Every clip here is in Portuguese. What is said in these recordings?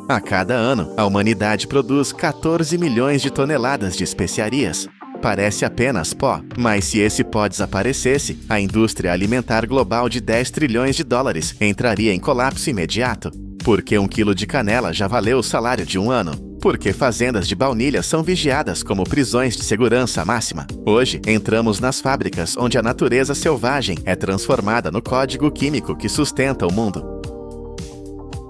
A cada ano, a humanidade produz 14 milhões de toneladas de especiarias. Parece apenas pó, mas se esse pó desaparecesse, a indústria alimentar global de 10 trilhões de dólares entraria em colapso imediato. Porque 1 quilo de canela já valeu o salário de um ano. Porque fazendas de baunilha são vigiadas como prisões de segurança máxima. Hoje, entramos nas fábricas onde a natureza selvagem é transformada no código químico que sustenta o mundo.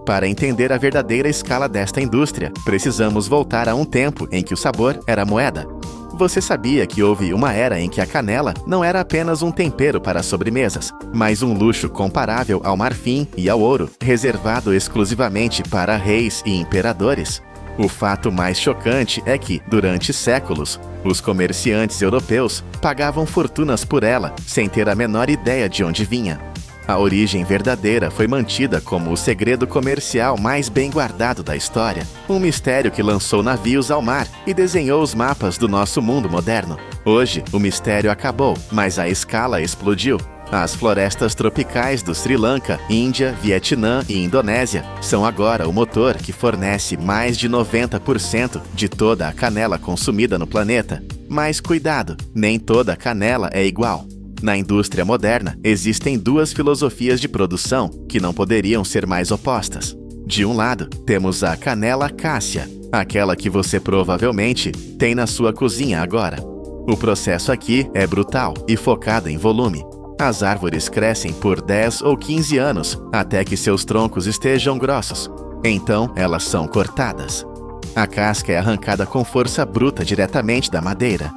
Para entender a verdadeira escala desta indústria, precisamos voltar a um tempo em que o sabor era moeda. Você sabia que houve uma era em que a canela não era apenas um tempero para sobremesas, mas um luxo comparável ao marfim e ao ouro, reservado exclusivamente para reis e imperadores? O fato mais chocante é que, durante séculos, os comerciantes europeus pagavam fortunas por ela, sem ter a menor ideia de onde vinha. A origem verdadeira foi mantida como o segredo comercial mais bem guardado da história. Um mistério que lançou navios ao mar e desenhou os mapas do nosso mundo moderno. Hoje, o mistério acabou, mas a escala explodiu. As florestas tropicais do Sri Lanka, Índia, Vietnã e Indonésia são agora o motor que fornece mais de 90% de toda a canela consumida no planeta. Mas cuidado, nem toda canela é igual. Na indústria moderna, existem duas filosofias de produção que não poderiam ser mais opostas. De um lado, temos a canela cássia, aquela que você provavelmente tem na sua cozinha agora. O processo aqui é brutal e focado em volume. As árvores crescem por 10 ou 15 anos até que seus troncos estejam grossos. Então, elas são cortadas. A casca é arrancada com força bruta diretamente da madeira.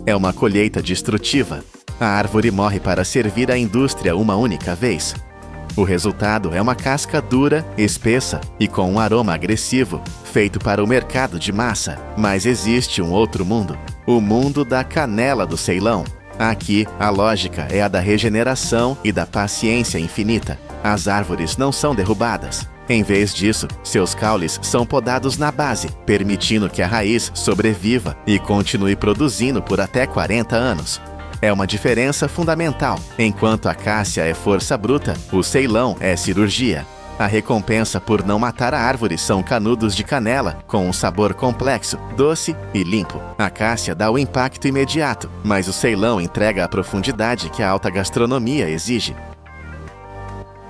É uma colheita destrutiva. A árvore morre para servir à indústria uma única vez. O resultado é uma casca dura, espessa e com um aroma agressivo, feito para o mercado de massa. Mas existe um outro mundo, o mundo da canela do Ceilão. Aqui, a lógica é a da regeneração e da paciência infinita. As árvores não são derrubadas. Em vez disso, seus caules são podados na base, permitindo que a raiz sobreviva e continue produzindo por até 40 anos. É uma diferença fundamental. Enquanto a cássia é força bruta, o Ceilão é cirurgia. A recompensa por não matar a árvore são canudos de canela, com um sabor complexo, doce e limpo. A cássia dá o impacto imediato, mas o Ceilão entrega a profundidade que a alta gastronomia exige.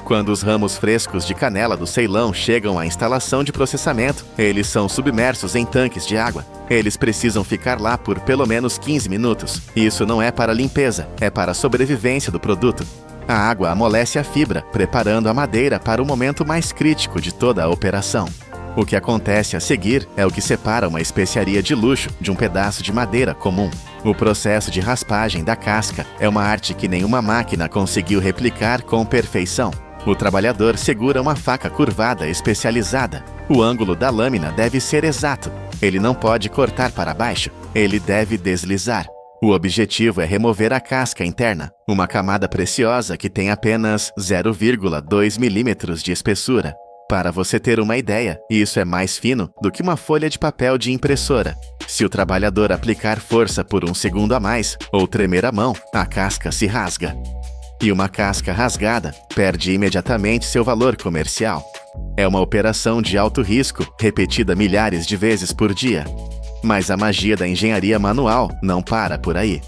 Quando os ramos frescos de canela do Ceilão chegam à instalação de processamento, eles são submersos em tanques de água. Eles precisam ficar lá por pelo menos 15 minutos. Isso não é para limpeza, é para a sobrevivência do produto. A água amolece a fibra, preparando a madeira para o momento mais crítico de toda a operação. O que acontece a seguir é o que separa uma especiaria de luxo de um pedaço de madeira comum. O processo de raspagem da casca é uma arte que nenhuma máquina conseguiu replicar com perfeição. O trabalhador segura uma faca curvada especializada. O ângulo da lâmina deve ser exato. Ele não pode cortar para baixo. Ele deve deslizar. O objetivo é remover a casca interna, uma camada preciosa que tem apenas 0,2 milímetros de espessura. Para você ter uma ideia, isso é mais fino do que uma folha de papel de impressora. Se o trabalhador aplicar força por um segundo a mais ou tremer a mão, a casca se rasga. E uma casca rasgada perde imediatamente seu valor comercial. É uma operação de alto risco, repetida milhares de vezes por dia. Mas a magia da engenharia manual não para por aí.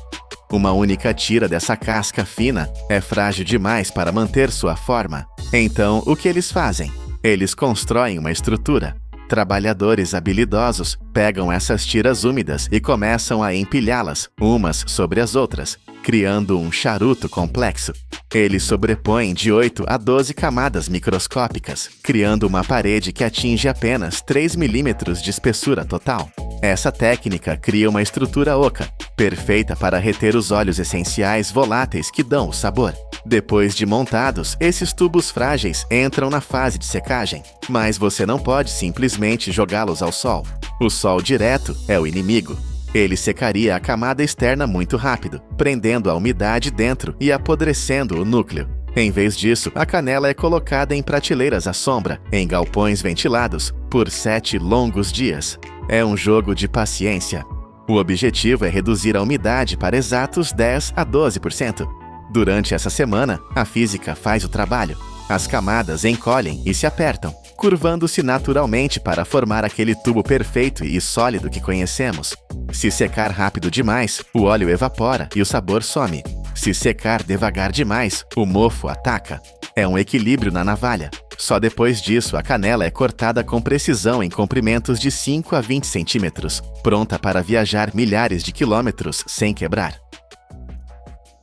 Uma única tira dessa casca fina é frágil demais para manter sua forma. Então, o que eles fazem? Eles constroem uma estrutura. Trabalhadores habilidosos pegam essas tiras úmidas e começam a empilhá-las, umas sobre as outras, criando um charuto complexo. Eles sobrepõem de 8 a 12 camadas microscópicas, criando uma parede que atinge apenas 3 milímetros de espessura total. Essa técnica cria uma estrutura oca, perfeita para reter os óleos essenciais voláteis que dão o sabor. Depois de montados, esses tubos frágeis entram na fase de secagem, mas você não pode simplesmente jogá-los ao sol. O sol direto é o inimigo. Ele secaria a camada externa muito rápido, prendendo a umidade dentro e apodrecendo o núcleo. Em vez disso, a canela é colocada em prateleiras à sombra, em galpões ventilados, por 7 longos dias. É um jogo de paciência. O objetivo é reduzir a umidade para exatos 10 a 12%. Durante essa semana, a física faz o trabalho. As camadas encolhem e se apertam, curvando-se naturalmente para formar aquele tubo perfeito e sólido que conhecemos. Se secar rápido demais, o óleo evapora e o sabor some. Se secar devagar demais, o mofo ataca. É um equilíbrio na navalha. Só depois disso, a canela é cortada com precisão em comprimentos de 5 a 20 centímetros, pronta para viajar milhares de quilômetros sem quebrar.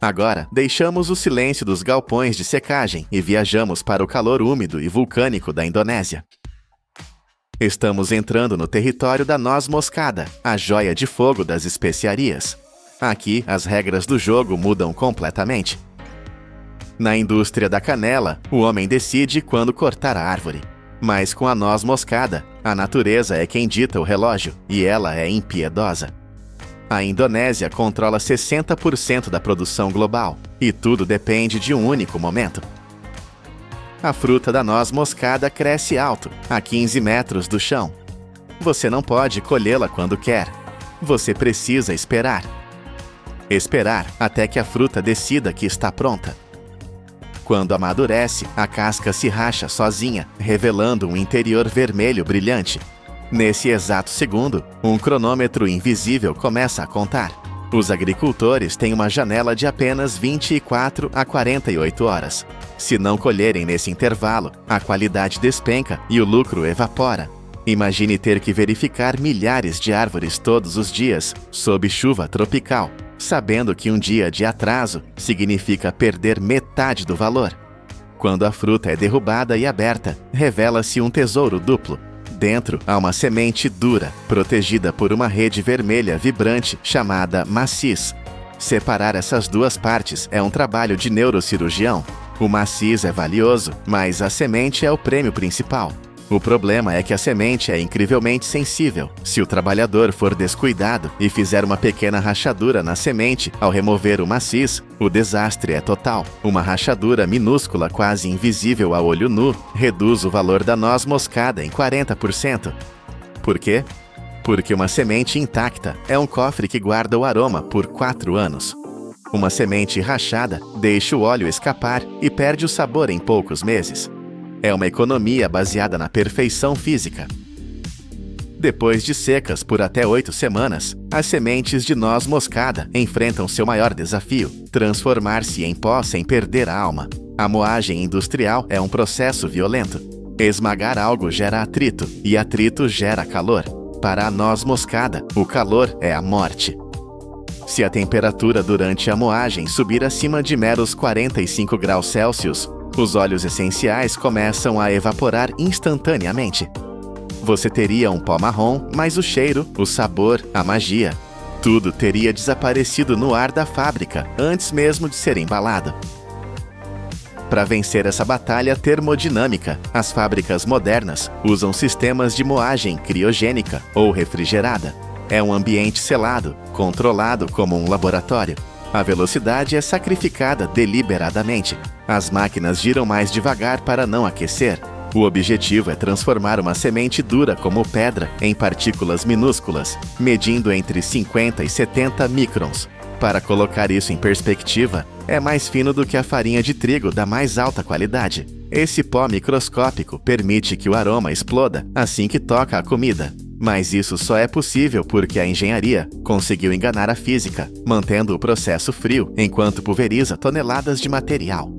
Agora, deixamos o silêncio dos galpões de secagem e viajamos para o calor úmido e vulcânico da Indonésia. Estamos entrando no território da noz moscada, a joia de fogo das especiarias. Aqui, as regras do jogo mudam completamente. Na indústria da canela, o homem decide quando cortar a árvore. Mas com a noz moscada, a natureza é quem dita o relógio, e ela é impiedosa. A Indonésia controla 60% da produção global, e tudo depende de um único momento. A fruta da noz moscada cresce alto, a 15 metros do chão. Você não pode colhê-la quando quer. Você precisa esperar. Esperar até que a fruta decida que está pronta. Quando amadurece, a casca se racha sozinha, revelando um interior vermelho brilhante. Nesse exato segundo, um cronômetro invisível começa a contar. Os agricultores têm uma janela de apenas 24 a 48 horas. Se não colherem nesse intervalo, a qualidade despenca e o lucro evapora. Imagine ter que verificar milhares de árvores todos os dias, sob chuva tropical, sabendo que um dia de atraso significa perder metade do valor. Quando a fruta é derrubada e aberta, revela-se um tesouro duplo. Dentro há uma semente dura, protegida por uma rede vermelha vibrante chamada maciz. Separar essas duas partes é um trabalho de neurocirurgião. O maciz é valioso, mas a semente é o prêmio principal. O problema é que a semente é incrivelmente sensível. Se o trabalhador for descuidado e fizer uma pequena rachadura na semente ao remover o maciz, o desastre é total. Uma rachadura minúscula, quase invisível a olho nu, reduz o valor da noz moscada em 40%. Por quê? Porque uma semente intacta é um cofre que guarda o aroma por 4 anos. Uma semente rachada deixa o óleo escapar e perde o sabor em poucos meses. É uma economia baseada na perfeição física. Depois de secas por até 8 semanas, as sementes de noz moscada enfrentam seu maior desafio: transformar-se em pó sem perder a alma. A moagem industrial é um processo violento. Esmagar algo gera atrito, e atrito gera calor. Para a noz moscada, o calor é a morte. Se a temperatura durante a moagem subir acima de meros 45 graus Celsius, os óleos essenciais começam a evaporar instantaneamente. Você teria um pó marrom, mas o cheiro, o sabor, a magia, tudo teria desaparecido no ar da fábrica antes mesmo de ser embalado. Para vencer essa batalha termodinâmica, as fábricas modernas usam sistemas de moagem criogênica ou refrigerada. É um ambiente selado, controlado como um laboratório. A velocidade é sacrificada deliberadamente. As máquinas giram mais devagar para não aquecer. O objetivo é transformar uma semente dura como pedra em partículas minúsculas, medindo entre 50 e 70 microns. Para colocar isso em perspectiva, é mais fino do que a farinha de trigo da mais alta qualidade. Esse pó microscópico permite que o aroma exploda assim que toca a comida. Mas isso só é possível porque a engenharia conseguiu enganar a física, mantendo o processo frio enquanto pulveriza toneladas de material.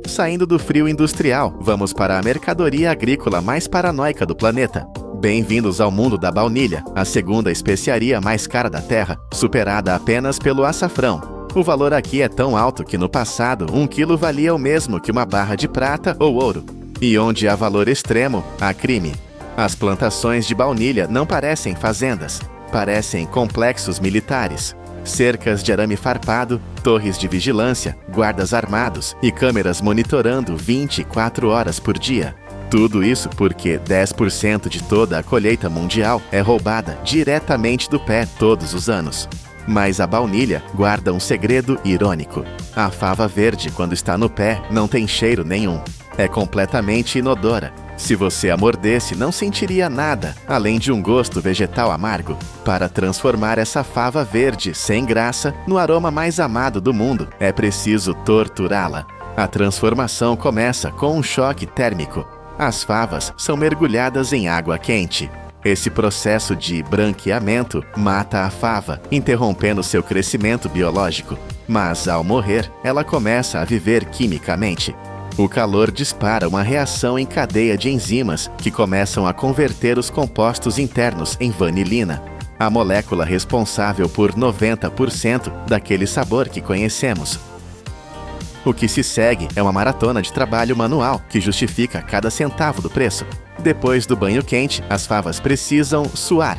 Saindo do frio industrial, vamos para a mercadoria agrícola mais paranoica do planeta. Bem-vindos ao mundo da baunilha, a segunda especiaria mais cara da Terra, superada apenas pelo açafrão. O valor aqui é tão alto que no passado, 1 quilo valia o mesmo que uma barra de prata ou ouro. E onde há valor extremo, há crime. As plantações de baunilha não parecem fazendas, parecem complexos militares. Cercas de arame farpado, torres de vigilância, guardas armados e câmeras monitorando 24 horas por dia. Tudo isso porque 10% de toda a colheita mundial é roubada diretamente do pé todos os anos. Mas a baunilha guarda um segredo irônico. A fava verde, quando está no pé, não tem cheiro nenhum. É completamente inodora. Se você a mordesse, não sentiria nada, além de um gosto vegetal amargo. Para transformar essa fava verde, sem graça, no aroma mais amado do mundo, é preciso torturá-la. A transformação começa com um choque térmico. as favas são mergulhadas em água quente. Esse processo de branqueamento mata a fava, interrompendo seu crescimento biológico. Mas, ao morrer, ela começa a viver quimicamente. O calor dispara uma reação em cadeia de enzimas que começam a converter os compostos internos em vanilina, a molécula responsável por 90% daquele sabor que conhecemos. O que se segue é uma maratona de trabalho manual que justifica cada centavo do preço. Depois do banho quente, as favas precisam suar.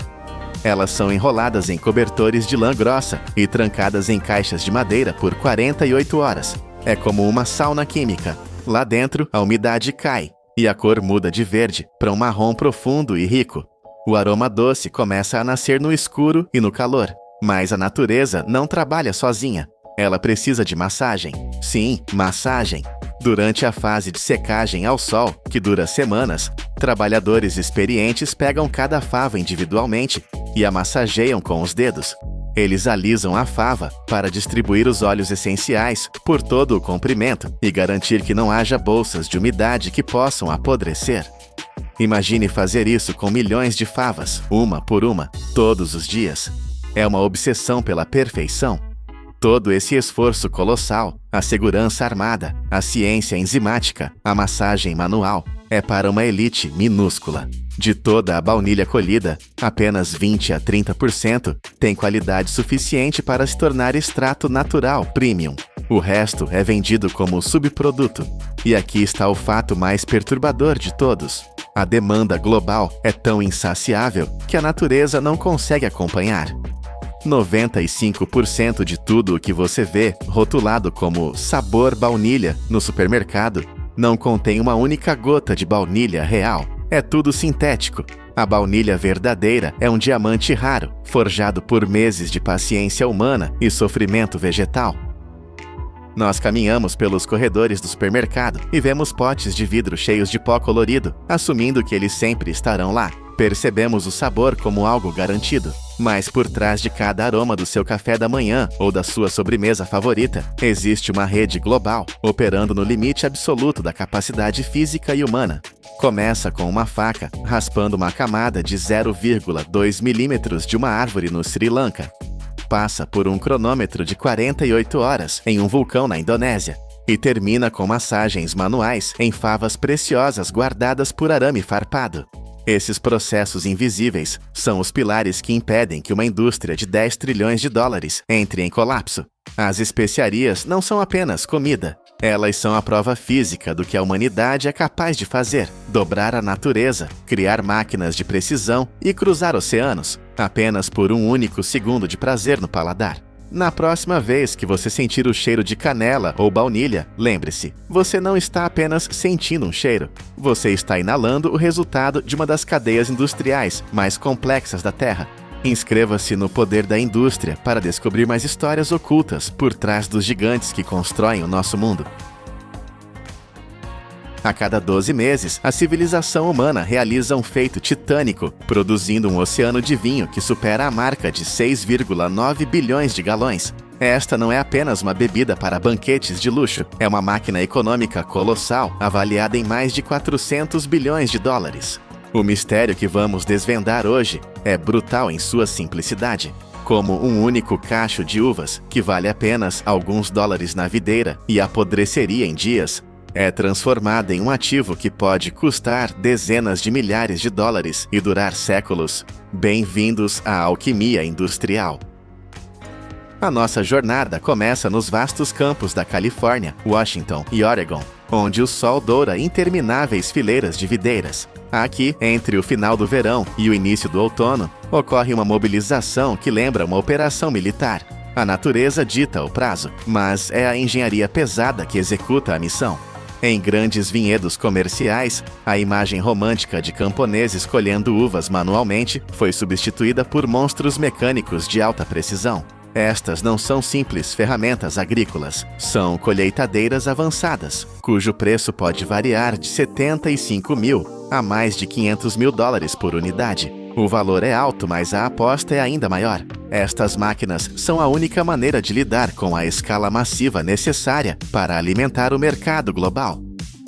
Elas são enroladas em cobertores de lã grossa e trancadas em caixas de madeira por 48 horas. É como uma sauna química. Lá dentro, a umidade cai e a cor muda de verde para um marrom profundo e rico. O aroma doce começa a nascer no escuro e no calor, mas a natureza não trabalha sozinha. Ela precisa de massagem. Sim, massagem. Durante a fase de secagem ao sol, que dura semanas, trabalhadores experientes pegam cada fava individualmente e a massageiam com os dedos. Eles alisam a fava para distribuir os óleos essenciais por todo o comprimento e garantir que não haja bolsas de umidade que possam apodrecer. Imagine fazer isso com milhões de favas, uma por uma, todos os dias. É uma obsessão pela perfeição. Todo esse esforço colossal, a segurança armada, a ciência enzimática, a massagem manual, é para uma elite minúscula. De toda a baunilha colhida, apenas 20 a 30% tem qualidade suficiente para se tornar extrato natural premium. O resto é vendido como subproduto. E aqui está o fato mais perturbador de todos. A demanda global é tão insaciável que a natureza não consegue acompanhar. 95% de tudo o que você vê rotulado como sabor baunilha no supermercado não contém uma única gota de baunilha real. É tudo sintético. A baunilha verdadeira é um diamante raro, forjado por meses de paciência humana e sofrimento vegetal. Nós caminhamos pelos corredores do supermercado e vemos potes de vidro cheios de pó colorido, assumindo que eles sempre estarão lá. Percebemos o sabor como algo garantido, mas por trás de cada aroma do seu café da manhã ou da sua sobremesa favorita, existe uma rede global, operando no limite absoluto da capacidade física e humana. Começa com uma faca, raspando uma camada de 0,2 milímetros de uma árvore no Sri Lanka. Passa por um cronômetro de 48 horas em um vulcão na Indonésia e termina com massagens manuais em favas preciosas guardadas por arame farpado. Esses processos invisíveis são os pilares que impedem que uma indústria de 10 trilhões de dólares entre em colapso. As especiarias não são apenas comida. Elas são a prova física do que a humanidade é capaz de fazer: dobrar a natureza, criar máquinas de precisão e cruzar oceanos, apenas por um único segundo de prazer no paladar. Na próxima vez que você sentir o cheiro de canela ou baunilha, lembre-se, você não está apenas sentindo um cheiro. Você está inalando o resultado de uma das cadeias industriais mais complexas da Terra. Inscreva-se no Poder da Indústria para descobrir mais histórias ocultas por trás dos gigantes que constroem o nosso mundo. A cada 12 meses, a civilização humana realiza um feito titânico, produzindo um oceano de vinho que supera a marca de 6,9 bilhões de galões. Esta não é apenas uma bebida para banquetes de luxo, é uma máquina econômica colossal, avaliada em mais de 400 bilhões de dólares. O mistério que vamos desvendar hoje é brutal em sua simplicidade. Como um único cacho de uvas, que vale apenas alguns dólares na videira e apodreceria em dias, é transformada em um ativo que pode custar dezenas de milhares de dólares e durar séculos. Bem-vindos à alquimia industrial. A nossa jornada começa nos vastos campos da Califórnia, Washington e Oregon, onde o sol doura intermináveis fileiras de videiras. Aqui, entre o final do verão e o início do outono, ocorre uma mobilização que lembra uma operação militar. A natureza dita o prazo, mas é a engenharia pesada que executa a missão. Em grandes vinhedos comerciais, a imagem romântica de camponeses colhendo uvas manualmente foi substituída por monstros mecânicos de alta precisão. Estas não são simples ferramentas agrícolas, são colheitadeiras avançadas, cujo preço pode variar de 75 mil a mais de 500 mil dólares por unidade. O valor é alto, mas a aposta é ainda maior. Estas máquinas são a única maneira de lidar com a escala massiva necessária para alimentar o mercado global.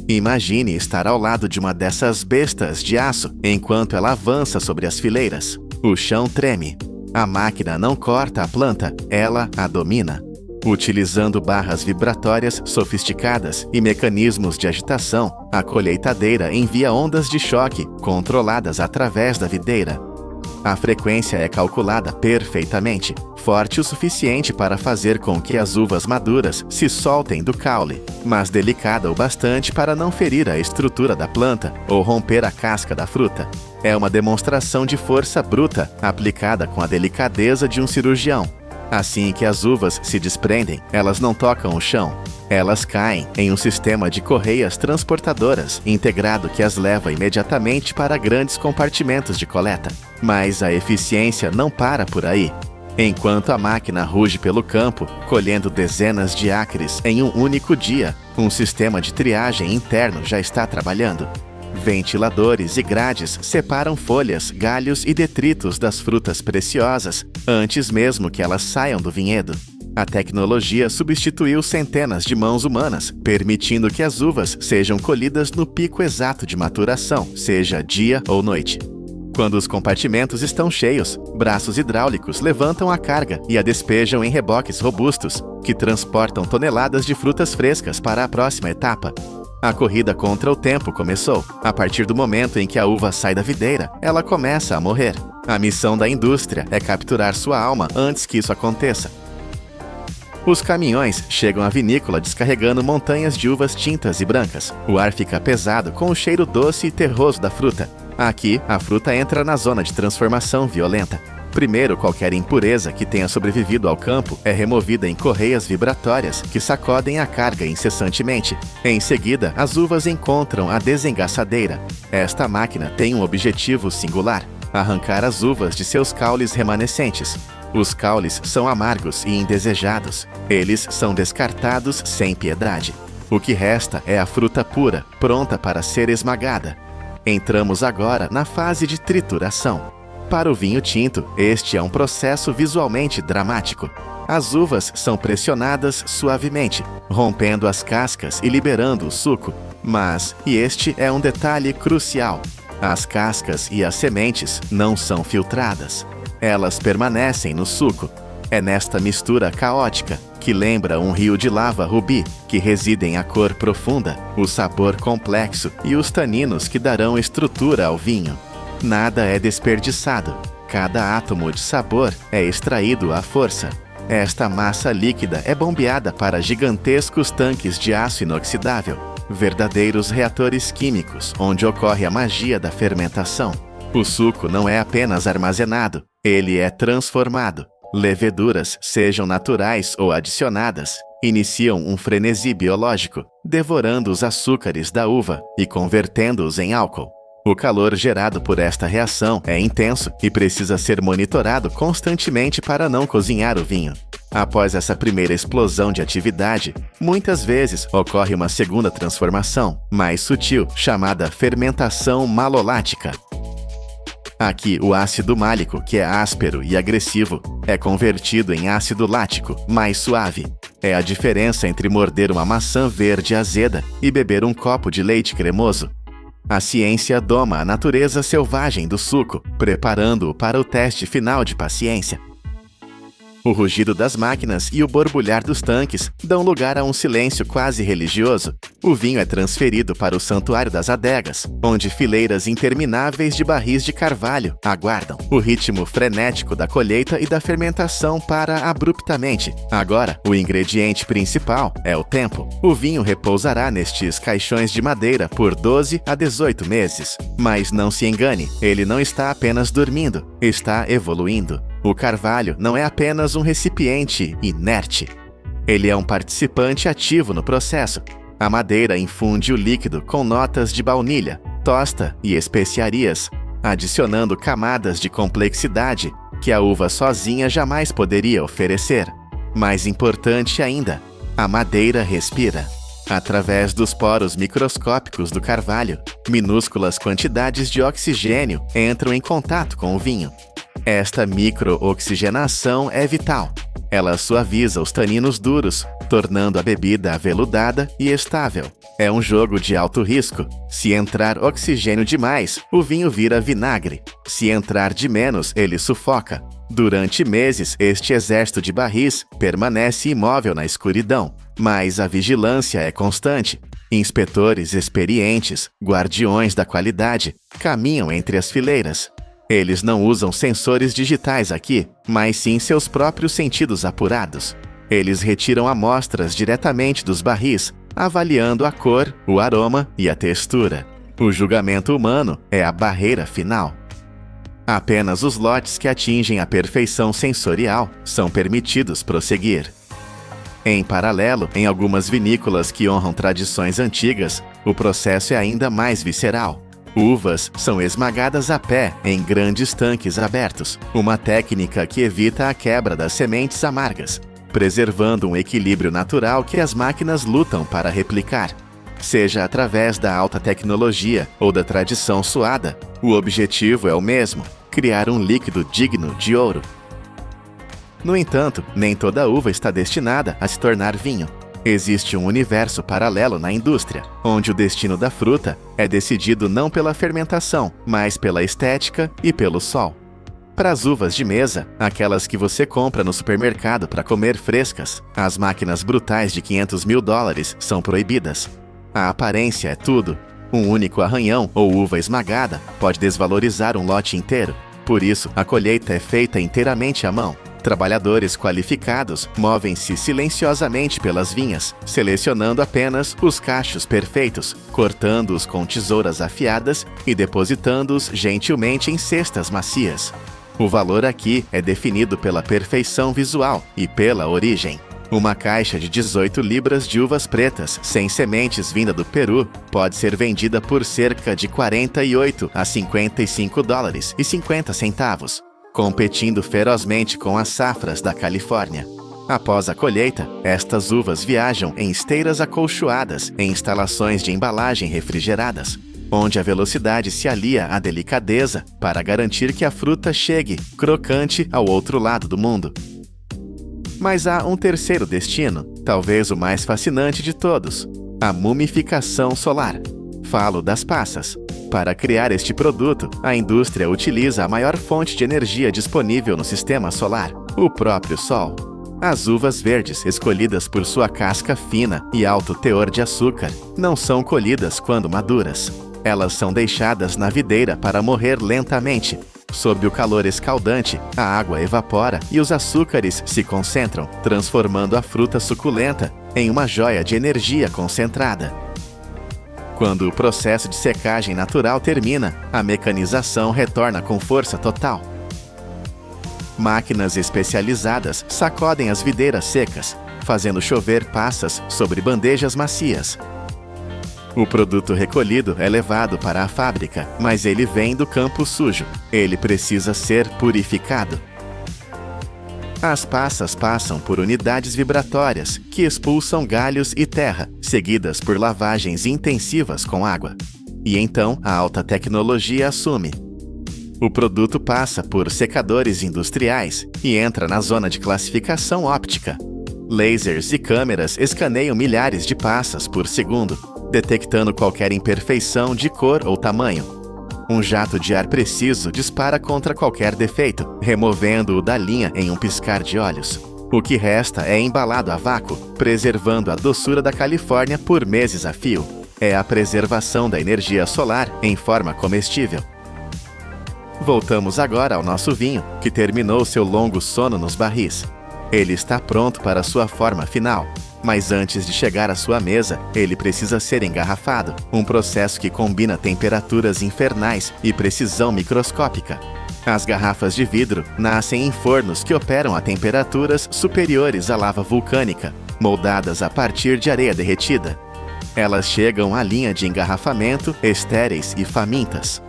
Imagine estar ao lado de uma dessas bestas de aço enquanto ela avança sobre as fileiras. O chão treme. A máquina não corta a planta, ela a domina. Utilizando barras vibratórias sofisticadas e mecanismos de agitação, a colheitadeira envia ondas de choque controladas através da videira. A frequência é calculada perfeitamente, forte o suficiente para fazer com que as uvas maduras se soltem do caule, mas delicada o bastante para não ferir a estrutura da planta ou romper a casca da fruta. É uma demonstração de força bruta aplicada com a delicadeza de um cirurgião. Assim que as uvas se desprendem, elas não tocam o chão. Elas caem em um sistema de correias transportadoras integrado que as leva imediatamente para grandes compartimentos de coleta. Mas a eficiência não para por aí. Enquanto a máquina ruge pelo campo, colhendo dezenas de acres em um único dia, um sistema de triagem interno já está trabalhando. Ventiladores e grades separam folhas, galhos e detritos das frutas preciosas antes mesmo que elas saiam do vinhedo. A tecnologia substituiu centenas de mãos humanas, permitindo que as uvas sejam colhidas no pico exato de maturação, seja dia ou noite. Quando os compartimentos estão cheios, braços hidráulicos levantam a carga e a despejam em reboques robustos, que transportam toneladas de frutas frescas para a próxima etapa. A corrida contra o tempo começou. A partir do momento em que a uva sai da videira, ela começa a morrer. A missão da indústria é capturar sua alma antes que isso aconteça. Os caminhões chegam à vinícola descarregando montanhas de uvas tintas e brancas. O ar fica pesado com o cheiro doce e terroso da fruta. Aqui, a fruta entra na zona de transformação violenta. Primeiro, qualquer impureza que tenha sobrevivido ao campo é removida em correias vibratórias que sacodem a carga incessantemente. Em seguida, as uvas encontram a desengaçadeira. Esta máquina tem um objetivo singular: arrancar as uvas de seus caules remanescentes. Os caules são amargos e indesejados. Eles são descartados sem piedade. O que resta é a fruta pura, pronta para ser esmagada. Entramos agora na fase de trituração. Para o vinho tinto, este é um processo visualmente dramático. As uvas são pressionadas suavemente, rompendo as cascas e liberando o suco. Mas, e este é um detalhe crucial, as cascas e as sementes não são filtradas. Elas permanecem no suco. É nesta mistura caótica, que lembra um rio de lava rubi, que residem a cor profunda, o sabor complexo e os taninos que darão estrutura ao vinho. Nada é desperdiçado. Cada átomo de sabor é extraído à força. Esta massa líquida é bombeada para gigantescos tanques de aço inoxidável, verdadeiros reatores químicos, onde ocorre a magia da fermentação. O suco não é apenas armazenado, ele é transformado. Leveduras, sejam naturais ou adicionadas, iniciam um frenesi biológico, devorando os açúcares da uva e convertendo-os em álcool. O calor gerado por esta reação é intenso e precisa ser monitorado constantemente para não cozinhar o vinho. Após essa primeira explosão de atividade, muitas vezes ocorre uma segunda transformação, mais sutil, chamada fermentação malolática. Aqui, o ácido málico, que é áspero e agressivo, é convertido em ácido lático, mais suave. É a diferença entre morder uma maçã verde azeda e beber um copo de leite cremoso. A ciência doma a natureza selvagem do suco, preparando-o para o teste final de paciência. O rugido das máquinas e o borbulhar dos tanques dão lugar a um silêncio quase religioso. O vinho é transferido para o Santuário das Adegas, onde fileiras intermináveis de barris de carvalho aguardam. O ritmo frenético da colheita e da fermentação para abruptamente. Agora, o ingrediente principal é o tempo. O vinho repousará nestes caixões de madeira por 12 a 18 meses. Mas não se engane, ele não está apenas dormindo, está evoluindo. O carvalho não é apenas um recipiente inerte. Ele é um participante ativo no processo. A madeira infunde o líquido com notas de baunilha, tosta e especiarias, adicionando camadas de complexidade que a uva sozinha jamais poderia oferecer. Mais importante ainda, a madeira respira. Através dos poros microscópicos do carvalho, minúsculas quantidades de oxigênio entram em contato com o vinho. Esta micro-oxigenação é vital. Ela suaviza os taninos duros, tornando a bebida aveludada e estável. É um jogo de alto risco. Se entrar oxigênio demais, o vinho vira vinagre. Se entrar de menos, ele sufoca. Durante meses, este exército de barris permanece imóvel na escuridão, mas a vigilância é constante. Inspetores experientes, guardiões da qualidade, caminham entre as fileiras. Eles não usam sensores digitais aqui, mas sim seus próprios sentidos apurados. Eles retiram amostras diretamente dos barris, avaliando a cor, o aroma e a textura. O julgamento humano é a barreira final. Apenas os lotes que atingem a perfeição sensorial são permitidos prosseguir. Em paralelo, em algumas vinícolas que honram tradições antigas, o processo é ainda mais visceral. Uvas são esmagadas a pé em grandes tanques abertos, uma técnica que evita a quebra das sementes amargas, preservando um equilíbrio natural que as máquinas lutam para replicar. Seja através da alta tecnologia ou da tradição suada, o objetivo é o mesmo: criar um líquido digno de ouro. No entanto, nem toda uva está destinada a se tornar vinho. Existe um universo paralelo na indústria, onde o destino da fruta é decidido não pela fermentação, mas pela estética e pelo sol. Para as uvas de mesa, aquelas que você compra no supermercado para comer frescas, as máquinas brutais de $500 mil são proibidas. A aparência é tudo. Um único arranhão ou uva esmagada pode desvalorizar um lote inteiro. Por isso, a colheita é feita inteiramente à mão. Trabalhadores qualificados movem-se silenciosamente pelas vinhas, selecionando apenas os cachos perfeitos, cortando-os com tesouras afiadas e depositando-os gentilmente em cestas macias. O valor aqui é definido pela perfeição visual e pela origem. Uma caixa de 18 libras de uvas pretas, sem sementes vinda do Peru, pode ser vendida por cerca de $48 a $55,50, competindo ferozmente com as safras da Califórnia. Após a colheita, estas uvas viajam em esteiras acolchoadas em instalações de embalagem refrigeradas, onde a velocidade se alia à delicadeza para garantir que a fruta chegue crocante ao outro lado do mundo. Mas há um terceiro destino, talvez o mais fascinante de todos: a mumificação solar. Falo das passas. Para criar este produto, a indústria utiliza a maior fonte de energia disponível no sistema solar, o próprio Sol. As uvas verdes, escolhidas por sua casca fina e alto teor de açúcar, não são colhidas quando maduras. Elas são deixadas na videira para morrer lentamente. Sob o calor escaldante, a água evapora e os açúcares se concentram, transformando a fruta suculenta em uma joia de energia concentrada. Quando o processo de secagem natural termina, a mecanização retorna com força total. Máquinas especializadas sacodem as videiras secas, fazendo chover passas sobre bandejas macias. O produto recolhido é levado para a fábrica, mas ele vem do campo sujo. Ele precisa ser purificado. As passas passam por unidades vibratórias que expulsam galhos e terra, seguidas por lavagens intensivas com água. E então a alta tecnologia assume. O produto passa por secadores industriais e entra na zona de classificação óptica. Lasers e câmeras escaneiam milhares de passas por segundo, detectando qualquer imperfeição de cor ou tamanho. Um jato de ar preciso dispara contra qualquer defeito, removendo-o da linha em um piscar de olhos. O que resta é embalado a vácuo, preservando a doçura da Califórnia por meses a fio. É a preservação da energia solar em forma comestível. Voltamos agora ao nosso vinho, que terminou seu longo sono nos barris. Ele está pronto para sua forma final. Mas antes de chegar à sua mesa, ele precisa ser engarrafado, um processo que combina temperaturas infernais e precisão microscópica. As garrafas de vidro nascem em fornos que operam a temperaturas superiores à lava vulcânica, moldadas a partir de areia derretida. Elas chegam à linha de engarrafamento, estéreis e famintas.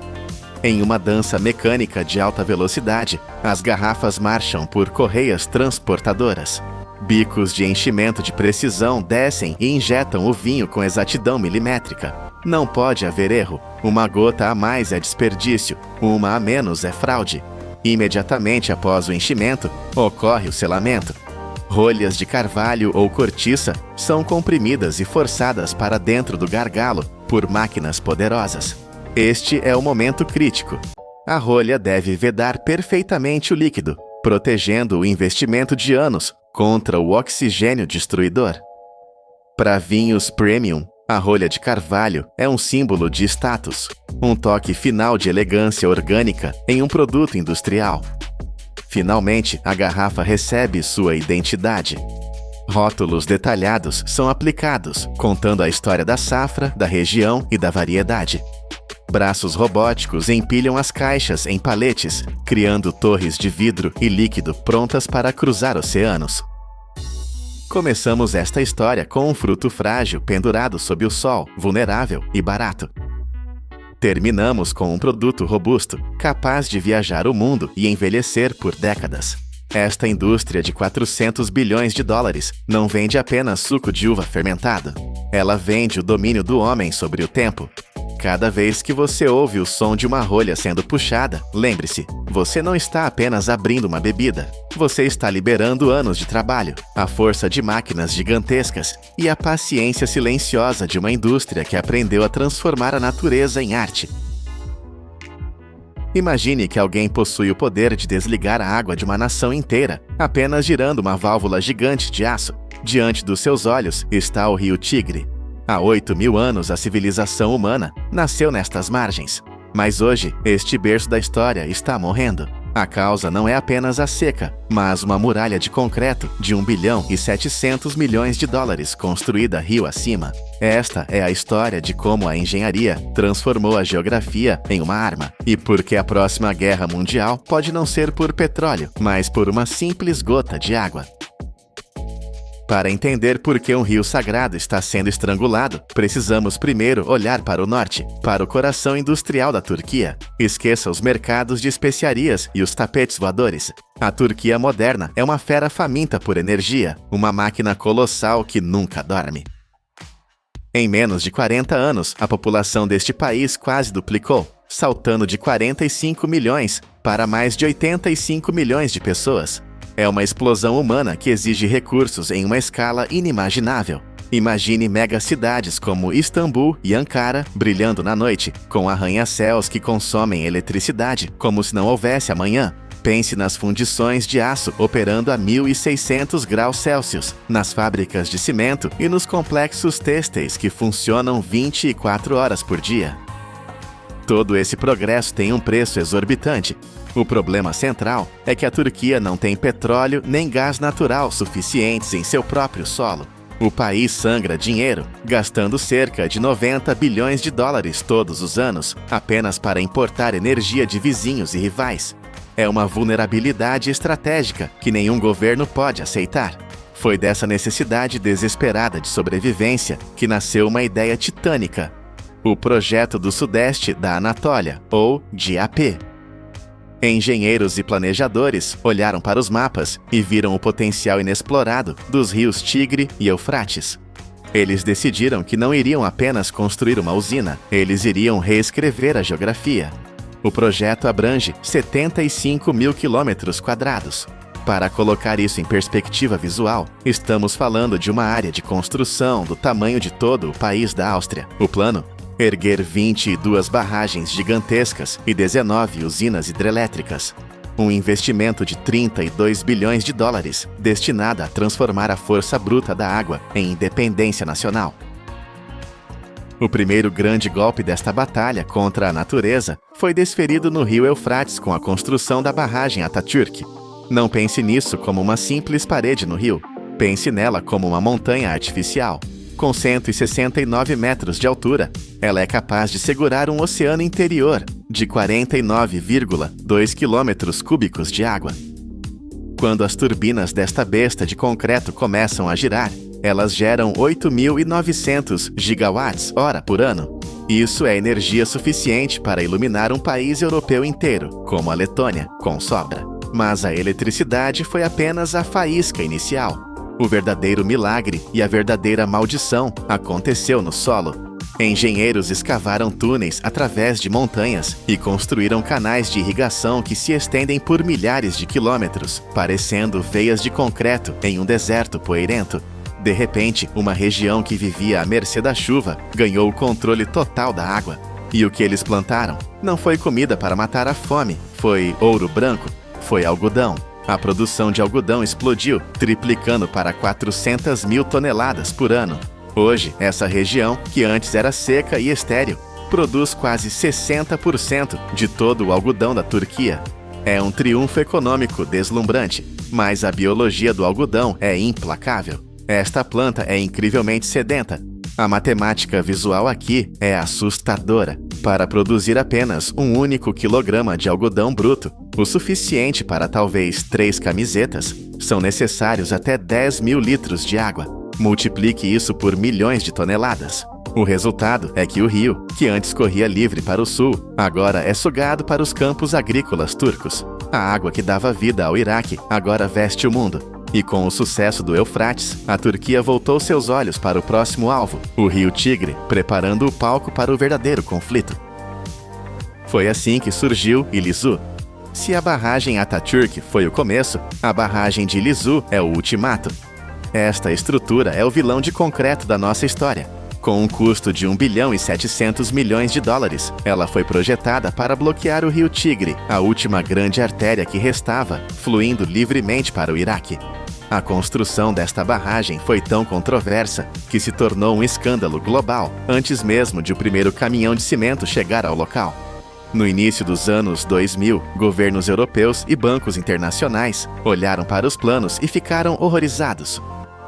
Em uma dança mecânica de alta velocidade, as garrafas marcham por correias transportadoras. Bicos de enchimento de precisão descem e injetam o vinho com exatidão milimétrica. Não pode haver erro. Uma gota a mais é desperdício, uma a menos é fraude. Imediatamente após o enchimento, ocorre o selamento. Rolhas de carvalho ou cortiça são comprimidas e forçadas para dentro do gargalo por máquinas poderosas. Este é o momento crítico. A rolha deve vedar perfeitamente o líquido, protegendo o investimento de anos contra o oxigênio destruidor. Para vinhos premium, a rolha de carvalho é um símbolo de status, um toque final de elegância orgânica em um produto industrial. Finalmente, a garrafa recebe sua identidade. Rótulos detalhados são aplicados, contando a história da safra, da região e da variedade. Braços robóticos empilham as caixas em paletes, criando torres de vidro e líquido prontas para cruzar oceanos. Começamos esta história com um fruto frágil pendurado sob o sol, vulnerável e barato. Terminamos com um produto robusto, capaz de viajar o mundo e envelhecer por décadas. Esta indústria de 400 bilhões de dólares não vende apenas suco de uva fermentado. Ela vende o domínio do homem sobre o tempo. Cada vez que você ouve o som de uma rolha sendo puxada, lembre-se, você não está apenas abrindo uma bebida. Você está liberando anos de trabalho, a força de máquinas gigantescas e a paciência silenciosa de uma indústria que aprendeu a transformar a natureza em arte. Imagine que alguém possui o poder de desligar a água de uma nação inteira, apenas girando uma válvula gigante de aço. Diante dos seus olhos está o rio Tigre. Há 8.000 anos, a civilização humana nasceu nestas margens. Mas hoje, este berço da história está morrendo. A causa não é apenas a seca, mas uma muralha de concreto de 1 bilhão e 700 milhões de dólares construída rio acima. Esta é a história de como a engenharia transformou a geografia em uma arma. E porque a próxima guerra mundial pode não ser por petróleo, mas por uma simples gota de água. Para entender por que um rio sagrado está sendo estrangulado, precisamos primeiro olhar para o norte, para o coração industrial da Turquia. Esqueça os mercados de especiarias e os tapetes voadores. A Turquia moderna é uma fera faminta por energia, uma máquina colossal que nunca dorme. Em menos de 40 anos, a população deste país quase duplicou, saltando de 45 milhões para mais de 85 milhões de pessoas. É uma explosão humana que exige recursos em uma escala inimaginável. Imagine megacidades como Istambul e Ankara brilhando na noite, com arranha-céus que consomem eletricidade como se não houvesse amanhã. Pense nas fundições de aço operando a 1.600 graus Celsius, nas fábricas de cimento e nos complexos têxteis que funcionam 24 horas por dia. Todo esse progresso tem um preço exorbitante. O problema central é que a Turquia não tem petróleo nem gás natural suficientes em seu próprio solo. O país sangra dinheiro, gastando cerca de 90 bilhões de dólares todos os anos, apenas para importar energia de vizinhos e rivais. É uma vulnerabilidade estratégica que nenhum governo pode aceitar. Foi dessa necessidade desesperada de sobrevivência que nasceu uma ideia titânica: o Projeto do Sudeste da Anatólia, ou GAP. Engenheiros e planejadores olharam para os mapas e viram o potencial inexplorado dos rios Tigre e Eufrates. Eles decidiram que não iriam apenas construir uma usina, eles iriam reescrever a geografia. O projeto abrange 75 mil quilômetros quadrados. Para colocar isso em perspectiva visual, estamos falando de uma área de construção do tamanho de todo o país da Áustria. O plano: erguer 22 barragens gigantescas e 19 usinas hidrelétricas. Um investimento de 32 bilhões de dólares, destinado a transformar a força bruta da água em independência nacional. O primeiro grande golpe desta batalha contra a natureza foi desferido no rio Eufrates com a construção da barragem Atatürk. Não pense nisso como uma simples parede no rio. Pense nela como uma montanha artificial. Com 169 metros de altura, ela é capaz de segurar um oceano interior de 49,2 quilômetros cúbicos de água. Quando as turbinas desta besta de concreto começam a girar, elas geram 8.900 gigawatts-hora por ano. Isso é energia suficiente para iluminar um país europeu inteiro, como a Letônia, com sobra. Mas a eletricidade foi apenas a faísca inicial. O verdadeiro milagre e a verdadeira maldição aconteceu no solo. Engenheiros escavaram túneis através de montanhas e construíram canais de irrigação que se estendem por milhares de quilômetros, parecendo veias de concreto em um deserto poeirento. De repente, uma região que vivia à mercê da chuva ganhou o controle total da água. E o que eles plantaram? Não foi comida para matar a fome, foi ouro branco, foi algodão. A produção de algodão explodiu, triplicando para 400 mil toneladas por ano. Hoje, essa região, que antes era seca e estéril, produz quase 60% de todo o algodão da Turquia. É um triunfo econômico deslumbrante, mas a biologia do algodão é implacável. Esta planta é incrivelmente sedenta. A matemática visual aqui é assustadora. Para produzir apenas um único quilograma de algodão bruto, o suficiente para talvez 3 camisetas, são necessários até 10 mil litros de água. Multiplique isso por milhões de toneladas. O resultado é que o rio, que antes corria livre para o sul, agora é sugado para os campos agrícolas turcos. A água que dava vida ao Iraque agora veste o mundo. E com o sucesso do Eufrates, a Turquia voltou seus olhos para o próximo alvo, o rio Tigre, preparando o palco para o verdadeiro conflito. Foi assim que surgiu Ilizu. Se a barragem Atatürk foi o começo, a barragem de Ilizu é o ultimato. Esta estrutura é o vilão de concreto da nossa história. Com um custo de 1 bilhão e 700 milhões de dólares, ela foi projetada para bloquear o rio Tigre, a última grande artéria que restava, fluindo livremente para o Iraque. A construção desta barragem foi tão controversa que se tornou um escândalo global antes mesmo de o primeiro caminhão de cimento chegar ao local. No início dos anos 2000, governos europeus e bancos internacionais olharam para os planos e ficaram horrorizados.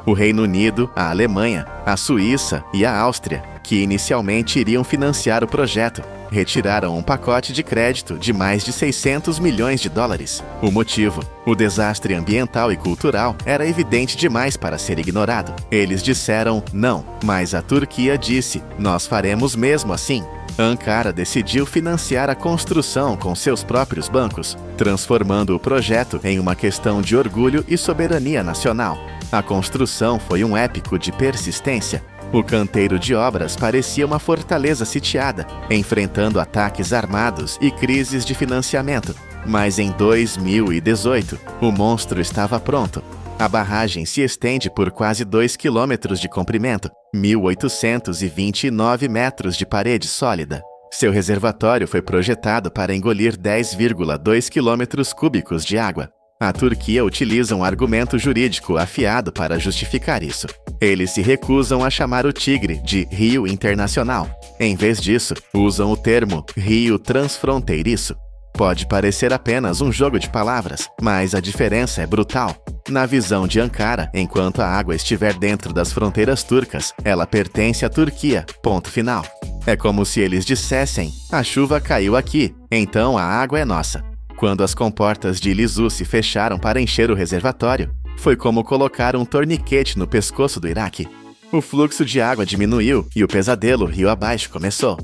O Reino Unido, a Alemanha, a Suíça e a Áustria, que inicialmente iriam financiar o projeto, retiraram um pacote de crédito de mais de 600 milhões de dólares. O motivo? O desastre ambiental e cultural era evidente demais para ser ignorado. Eles disseram não, mas a Turquia disse: nós faremos mesmo assim. Ankara decidiu financiar a construção com seus próprios bancos, transformando o projeto em uma questão de orgulho e soberania nacional. A construção foi um épico de persistência. O canteiro de obras parecia uma fortaleza sitiada, enfrentando ataques armados e crises de financiamento. Mas em 2018, o monstro estava pronto. A barragem se estende por quase 2 quilômetros de comprimento, 1.829 metros de parede sólida. Seu reservatório foi projetado para engolir 10,2 quilômetros cúbicos de água. A Turquia utiliza um argumento jurídico afiado para justificar isso. Eles se recusam a chamar o Tigre de Rio Internacional. Em vez disso, usam o termo Rio Transfronteiriço. Pode parecer apenas um jogo de palavras, mas a diferença é brutal. Na visão de Ankara, enquanto a água estiver dentro das fronteiras turcas, ela pertence à Turquia, ponto final. É como se eles dissessem: a chuva caiu aqui, então a água é nossa. Quando as comportas de Ilizu se fecharam para encher o reservatório, foi como colocar um torniquete no pescoço do Iraque. O fluxo de água diminuiu e o pesadelo rio abaixo começou.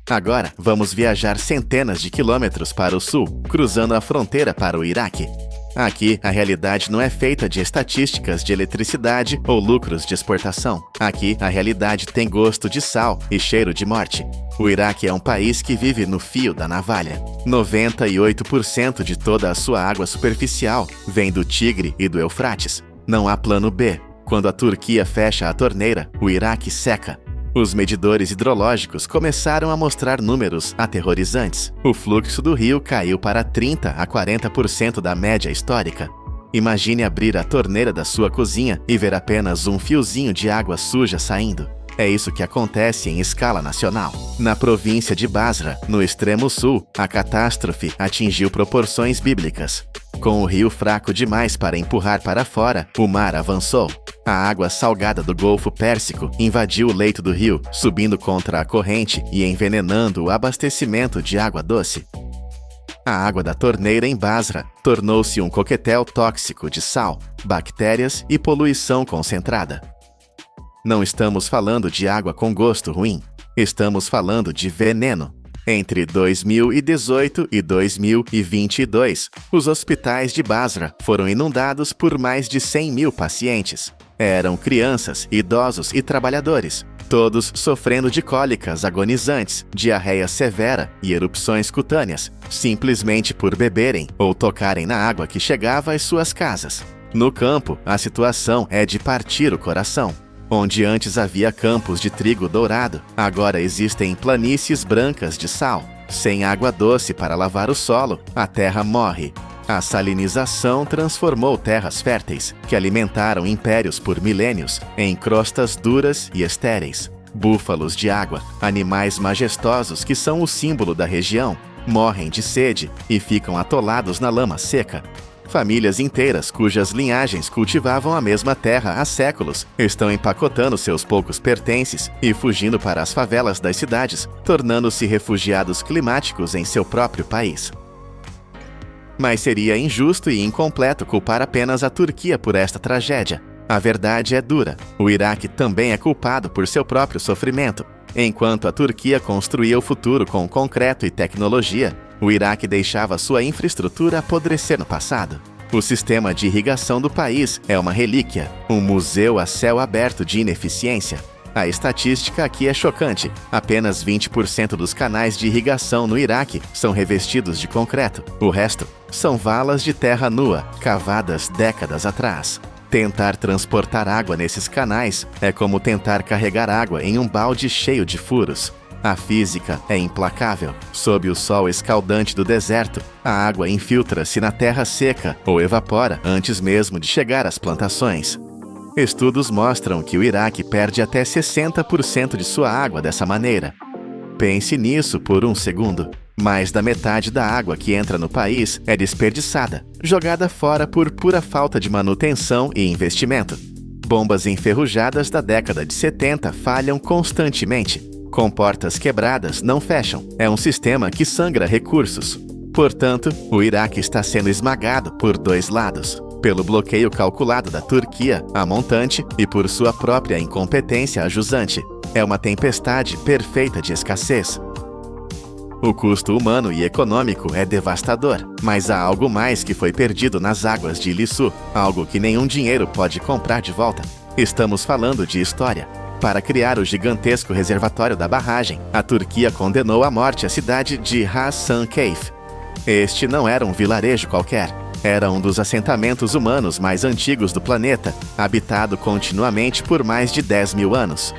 Agora, vamos viajar centenas de quilômetros para o sul, cruzando a fronteira para o Iraque. Aqui, a realidade não é feita de estatísticas de eletricidade ou lucros de exportação. Aqui, a realidade tem gosto de sal e cheiro de morte. O Iraque é um país que vive no fio da navalha. 98% de toda a sua água superficial vem do Tigre e do Eufrates. Não há plano B. Quando a Turquia fecha a torneira, o Iraque seca. Os medidores hidrológicos começaram a mostrar números aterrorizantes. O fluxo do rio caiu para 30% a 40% da média histórica. Imagine abrir a torneira da sua cozinha e ver apenas um fiozinho de água suja saindo. É isso que acontece em escala nacional. Na província de Basra, no extremo sul, a catástrofe atingiu proporções bíblicas. Com o rio fraco demais para empurrar para fora, o mar avançou. A água salgada do Golfo Pérsico invadiu o leito do rio, subindo contra a corrente e envenenando o abastecimento de água doce. A água da torneira em Basra tornou-se um coquetel tóxico de sal, bactérias e poluição concentrada. Não estamos falando de água com gosto ruim. Estamos falando de veneno. Entre 2018 e 2022, os hospitais de Basra foram inundados por mais de 100 mil pacientes. Eram crianças, idosos e trabalhadores. todos sofrendo de cólicas agonizantes, diarreia severa e erupções cutâneas, simplesmente por beberem ou tocarem na água que chegava às suas casas. No campo, a situação é de partir o coração. Onde antes havia campos de trigo dourado, agora existem planícies brancas de sal. Sem água doce para lavar o solo, a terra morre. A salinização transformou terras férteis, que alimentaram impérios por milênios, em crostas duras e estéreis. Búfalos de água, animais majestosos que são o símbolo da região, morrem de sede e ficam atolados na lama seca. Famílias inteiras cujas linhagens cultivavam a mesma terra há séculos estão empacotando seus poucos pertences e fugindo para as favelas das cidades, tornando-se refugiados climáticos em seu próprio país. Mas seria injusto e incompleto culpar apenas a Turquia por esta tragédia. A verdade é dura. O Iraque também é culpado por seu próprio sofrimento. Enquanto a Turquia construía o futuro com concreto e tecnologia, o Iraque deixava sua infraestrutura apodrecer no passado. O sistema de irrigação do país é uma relíquia, um museu a céu aberto de ineficiência. A estatística aqui é chocante. Apenas 20% dos canais de irrigação no Iraque são revestidos de concreto. O resto são valas de terra nua, cavadas décadas atrás. Tentar transportar água nesses canais é como tentar carregar água em um balde cheio de furos. A física é implacável. Sob o sol escaldante do deserto, a água infiltra-se na terra seca ou evapora antes mesmo de chegar às plantações. Estudos mostram que o Iraque perde até 60% de sua água dessa maneira. Pense nisso por um segundo. Mais da metade da água que entra no país é desperdiçada, jogada fora por pura falta de manutenção e investimento. Bombas enferrujadas da década de 70 falham constantemente. Comportas quebradas não fecham. É um sistema que sangra recursos. Portanto, o Iraque está sendo esmagado por dois lados. Pelo bloqueio calculado da Turquia, a montante, e por sua própria incompetência a jusante. É uma tempestade perfeita de escassez. O custo humano e econômico é devastador, mas há algo mais que foi perdido nas águas de Ilissu, algo que nenhum dinheiro pode comprar de volta. Estamos falando de história. Para criar o gigantesco reservatório da barragem, a Turquia condenou à morte a cidade de Hasankeyf. Este não era um vilarejo qualquer. Era um dos assentamentos humanos mais antigos do planeta, habitado continuamente por mais de 10 mil anos.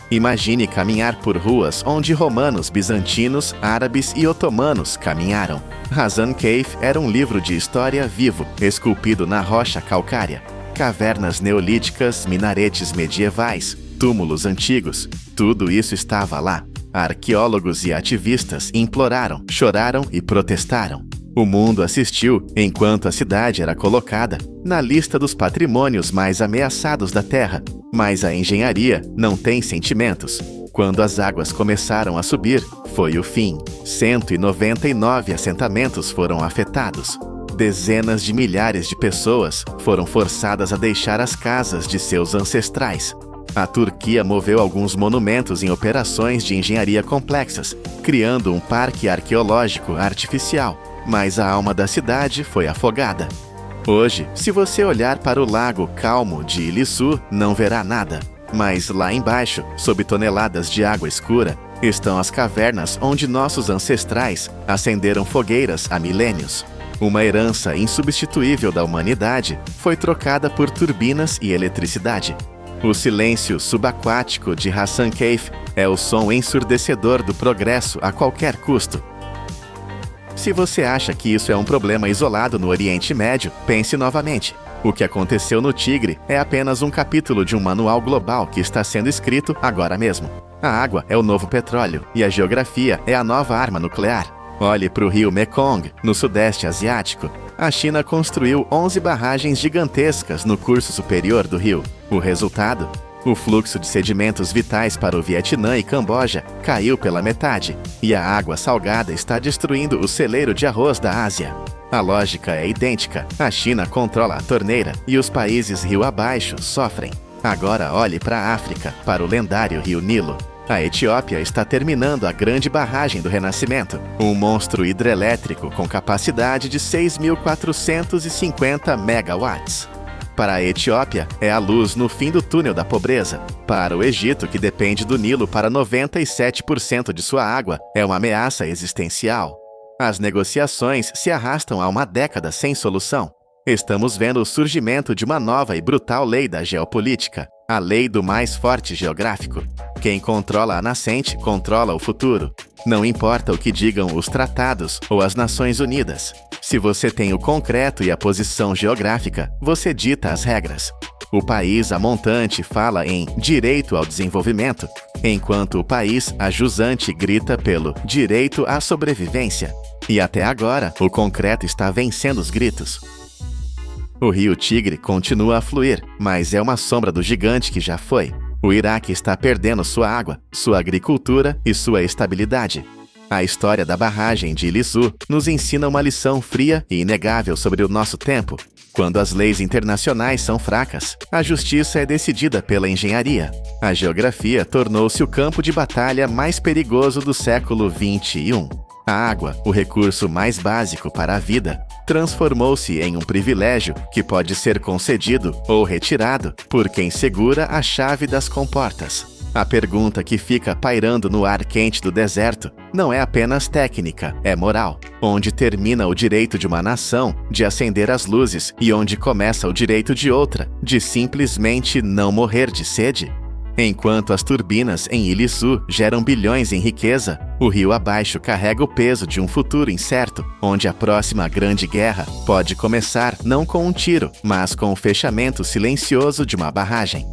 Imagine caminhar por ruas onde romanos, bizantinos, árabes e otomanos caminharam. Hasankeyf era um livro de história vivo, esculpido na rocha calcária. Cavernas neolíticas, minaretes medievais, túmulos antigos, tudo isso estava lá. Arqueólogos e ativistas imploraram, choraram e protestaram. O mundo assistiu enquanto a cidade era colocada na lista dos patrimônios mais ameaçados da Terra. Mas a engenharia não tem sentimentos. Quando as águas começaram a subir, foi o fim. 199 assentamentos foram afetados. Dezenas de milhares de pessoas foram forçadas a deixar as casas de seus ancestrais. A Turquia moveu alguns monumentos em operações de engenharia complexas, criando um parque arqueológico artificial, mas a alma da cidade foi afogada. Hoje, se você olhar para o lago calmo de Ilissu, não verá nada. Mas lá embaixo, sob toneladas de água escura, estão as cavernas onde nossos ancestrais acenderam fogueiras há milênios. Uma herança insubstituível da humanidade foi trocada por turbinas e eletricidade. O silêncio subaquático de Hasankeyf é o som ensurdecedor do progresso a qualquer custo. Se você acha que isso é um problema isolado no Oriente Médio, pense novamente. O que aconteceu no Tigre é apenas um capítulo de um manual global que está sendo escrito agora mesmo. A água é o novo petróleo e a geografia é a nova arma nuclear. Olhe para o rio Mekong, no Sudeste Asiático. A China construiu 11 barragens gigantescas no curso superior do rio. O resultado? O fluxo de sedimentos vitais para o Vietnã e Camboja caiu pela metade, e a água salgada está destruindo o celeiro de arroz da Ásia. A lógica é idêntica. A China controla a torneira e os países rio abaixo sofrem. Agora olhe para a África, para o lendário rio Nilo. A Etiópia está terminando a grande barragem do Renascimento, um monstro hidrelétrico com capacidade de 6.450 megawatts. Para a Etiópia, é a luz no fim do túnel da pobreza. Para o Egito, que depende do Nilo para 97% de sua água, é uma ameaça existencial. As negociações se arrastam há uma década sem solução. Estamos vendo o surgimento de uma nova e brutal lei da geopolítica, a lei do mais forte geográfico. Quem controla a nascente, controla o futuro. Não importa o que digam os tratados ou as Nações Unidas. Se você tem o concreto e a posição geográfica, você dita as regras. O país a montante fala em direito ao desenvolvimento, enquanto o país a jusante grita pelo direito à sobrevivência. E até agora, o concreto está vencendo os gritos. O rio Tigre continua a fluir, mas é uma sombra do gigante que já foi. O Iraque está perdendo sua água, sua agricultura e sua estabilidade. A história da barragem de Ilisu nos ensina uma lição fria e inegável sobre o nosso tempo. Quando as leis internacionais são fracas, a justiça é decidida pela engenharia. A geografia tornou-se o campo de batalha mais perigoso do século XXI. A água, o recurso mais básico para a vida, transformou-se em um privilégio que pode ser concedido ou retirado por quem segura a chave das comportas. A pergunta que fica pairando no ar quente do deserto não é apenas técnica, é moral. Onde termina o direito de uma nação de acender as luzes e onde começa o direito de outra de simplesmente não morrer de sede? Enquanto as turbinas em Ilisu geram bilhões em riqueza, o rio abaixo carrega o peso de um futuro incerto, onde a próxima grande guerra pode começar não com um tiro, mas com o fechamento silencioso de uma barragem.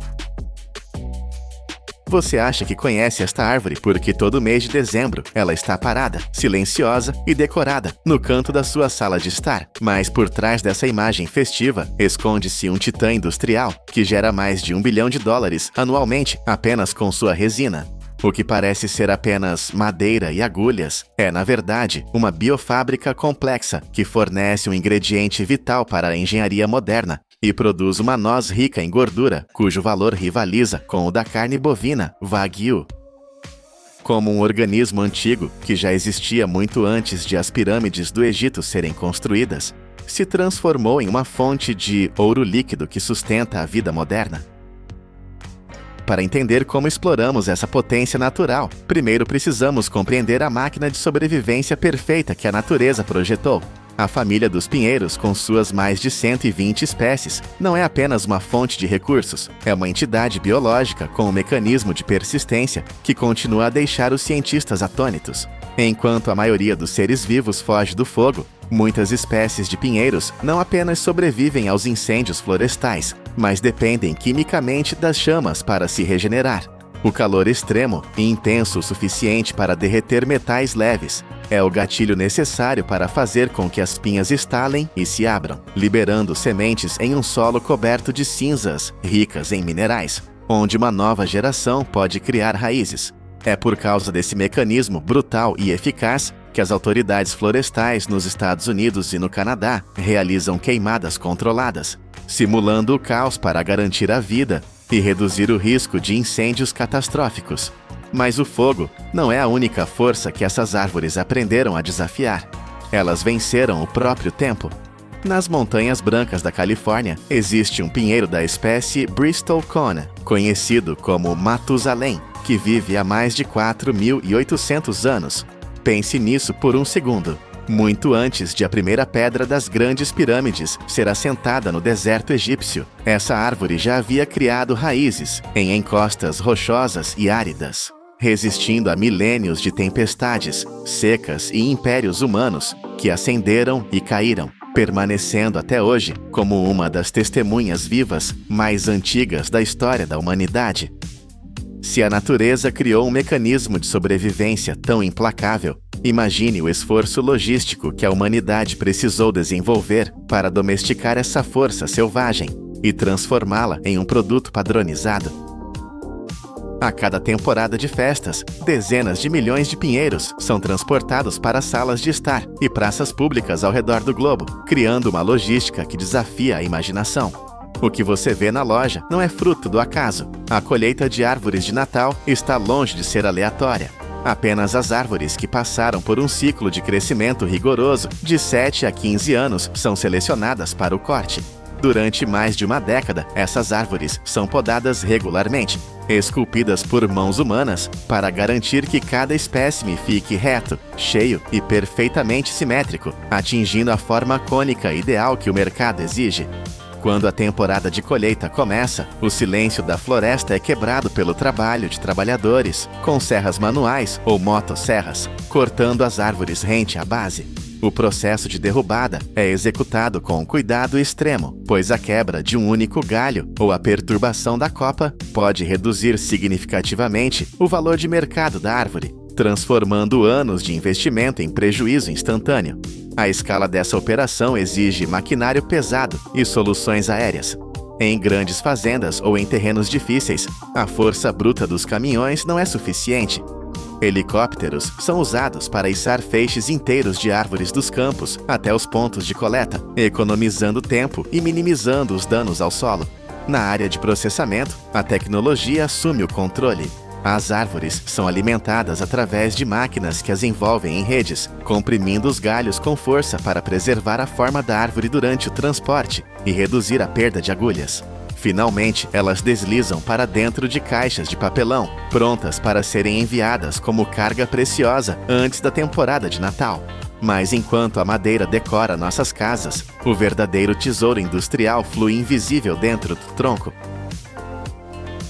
Você acha que conhece esta árvore porque todo mês de dezembro ela está parada, silenciosa e decorada no canto da sua sala de estar. Mas por trás dessa imagem festiva, esconde-se um titã industrial que gera mais de $1 bilhão anualmente apenas com sua resina. O que parece ser apenas madeira e agulhas é, na verdade, uma biofábrica complexa que fornece um ingrediente vital para a engenharia moderna e produz uma noz rica em gordura, cujo valor rivaliza com o da carne bovina, Wagyu. Como um organismo antigo, que já existia muito antes de as pirâmides do Egito serem construídas, se transformou em uma fonte de ouro líquido que sustenta a vida moderna. Para entender como exploramos essa potência natural, primeiro precisamos compreender a máquina de sobrevivência perfeita que a natureza projetou. A família dos pinheiros, com suas mais de 120 espécies, não é apenas uma fonte de recursos, é uma entidade biológica com um mecanismo de persistência que continua a deixar os cientistas atônitos. Enquanto a maioria dos seres vivos foge do fogo, muitas espécies de pinheiros não apenas sobrevivem aos incêndios florestais, mas dependem quimicamente das chamas para se regenerar. O calor extremo e intenso o suficiente para derreter metais leves é o gatilho necessário para fazer com que as pinhas estalem e se abram, liberando sementes em um solo coberto de cinzas, ricas em minerais, onde uma nova geração pode criar raízes. É por causa desse mecanismo brutal e eficaz que as autoridades florestais nos Estados Unidos e no Canadá realizam queimadas controladas, simulando o caos para garantir a vida e reduzir o risco de incêndios catastróficos. Mas o fogo não é a única força que essas árvores aprenderam a desafiar. Elas venceram o próprio tempo. Nas Montanhas Brancas da Califórnia, existe um pinheiro da espécie Bristol Cone, conhecido como Matusalém, que vive há mais de 4.800 anos. Pense nisso por um segundo. Muito antes de a primeira pedra das grandes pirâmides ser assentada no deserto egípcio, essa árvore já havia criado raízes em encostas rochosas e áridas, resistindo a milênios de tempestades, secas e impérios humanos que ascenderam e caíram, permanecendo até hoje como uma das testemunhas vivas mais antigas da história da humanidade. Se a natureza criou um mecanismo de sobrevivência tão implacável, imagine o esforço logístico que a humanidade precisou desenvolver para domesticar essa força selvagem e transformá-la em um produto padronizado. A cada temporada de festas, dezenas de milhões de pinheiros são transportados para salas de estar e praças públicas ao redor do globo, criando uma logística que desafia a imaginação. O que você vê na loja não é fruto do acaso. A colheita de árvores de Natal está longe de ser aleatória. Apenas as árvores que passaram por um ciclo de crescimento rigoroso de 7 a 15 anos são selecionadas para o corte. Durante mais de uma década, essas árvores são podadas regularmente, esculpidas por mãos humanas, para garantir que cada espécime fique reto, cheio e perfeitamente simétrico, atingindo a forma cônica ideal que o mercado exige. Quando a temporada de colheita começa, o silêncio da floresta é quebrado pelo trabalho de trabalhadores, com serras manuais ou motosserras, cortando as árvores rente à base. O processo de derrubada é executado com cuidado extremo, pois a quebra de um único galho ou a perturbação da copa pode reduzir significativamente o valor de mercado da árvore, transformando anos de investimento em prejuízo instantâneo. A escala dessa operação exige maquinário pesado e soluções aéreas. Em grandes fazendas ou em terrenos difíceis, a força bruta dos caminhões não é suficiente. Helicópteros são usados para içar feixes inteiros de árvores dos campos até os pontos de coleta, economizando tempo e minimizando os danos ao solo. Na área de processamento, a tecnologia assume o controle. As árvores são alimentadas através de máquinas que as envolvem em redes, comprimindo os galhos com força para preservar a forma da árvore durante o transporte e reduzir a perda de agulhas. Finalmente, elas deslizam para dentro de caixas de papelão, prontas para serem enviadas como carga preciosa antes da temporada de Natal. Mas enquanto a madeira decora nossas casas, o verdadeiro tesouro industrial flui invisível dentro do tronco.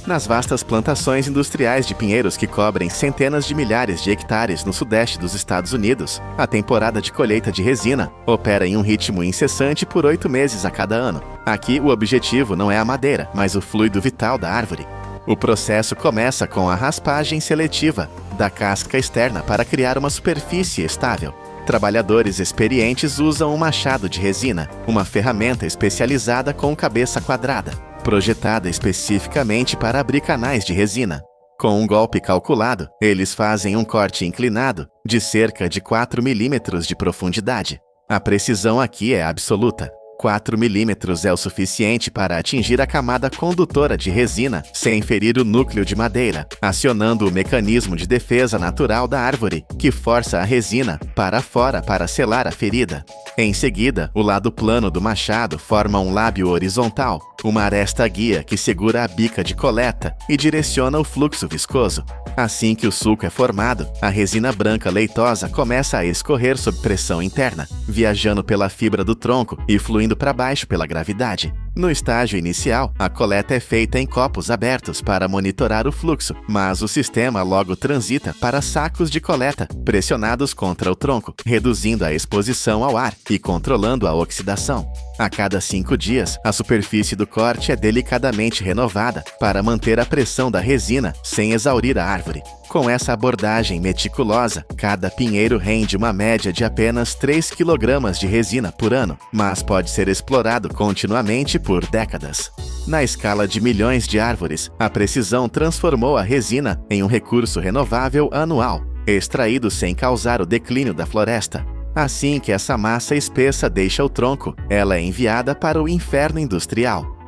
Nas vastas plantações industriais de pinheiros que cobrem centenas de milhares de hectares no sudeste dos Estados Unidos, a temporada de colheita de resina opera em um ritmo incessante por 8 meses a cada ano. Aqui, o objetivo não é a madeira, mas o fluido vital da árvore. O processo começa com a raspagem seletiva da casca externa para criar uma superfície estável. Trabalhadores experientes usam um machado de resina, uma ferramenta especializada com cabeça quadrada, projetada especificamente para abrir canais de resina. Com um golpe calculado, eles fazem um corte inclinado de cerca de 4 milímetros de profundidade. A precisão aqui é absoluta. 4 milímetros é o suficiente para atingir a camada condutora de resina sem ferir o núcleo de madeira, acionando o mecanismo de defesa natural da árvore, que força a resina para fora para selar a ferida. Em seguida, o lado plano do machado forma um lábio horizontal, uma aresta guia que segura a bica de coleta e direciona o fluxo viscoso. Assim que o sulco é formado, a resina branca leitosa começa a escorrer sob pressão interna, viajando pela fibra do tronco e fluindo para baixo pela gravidade. No estágio inicial, a coleta é feita em copos abertos para monitorar o fluxo, mas o sistema logo transita para sacos de coleta, pressionados contra o tronco, reduzindo a exposição ao ar e controlando a oxidação. A cada 5 dias, a superfície do corte é delicadamente renovada para manter a pressão da resina sem exaurir a árvore. Com essa abordagem meticulosa, cada pinheiro rende uma média de apenas 3 kg de resina por ano, mas pode ser explorado continuamente por décadas. Na escala de milhões de árvores, a precisão transformou a resina em um recurso renovável anual, extraído sem causar o declínio da floresta. Assim que essa massa espessa deixa o tronco, ela é enviada para o inferno industrial.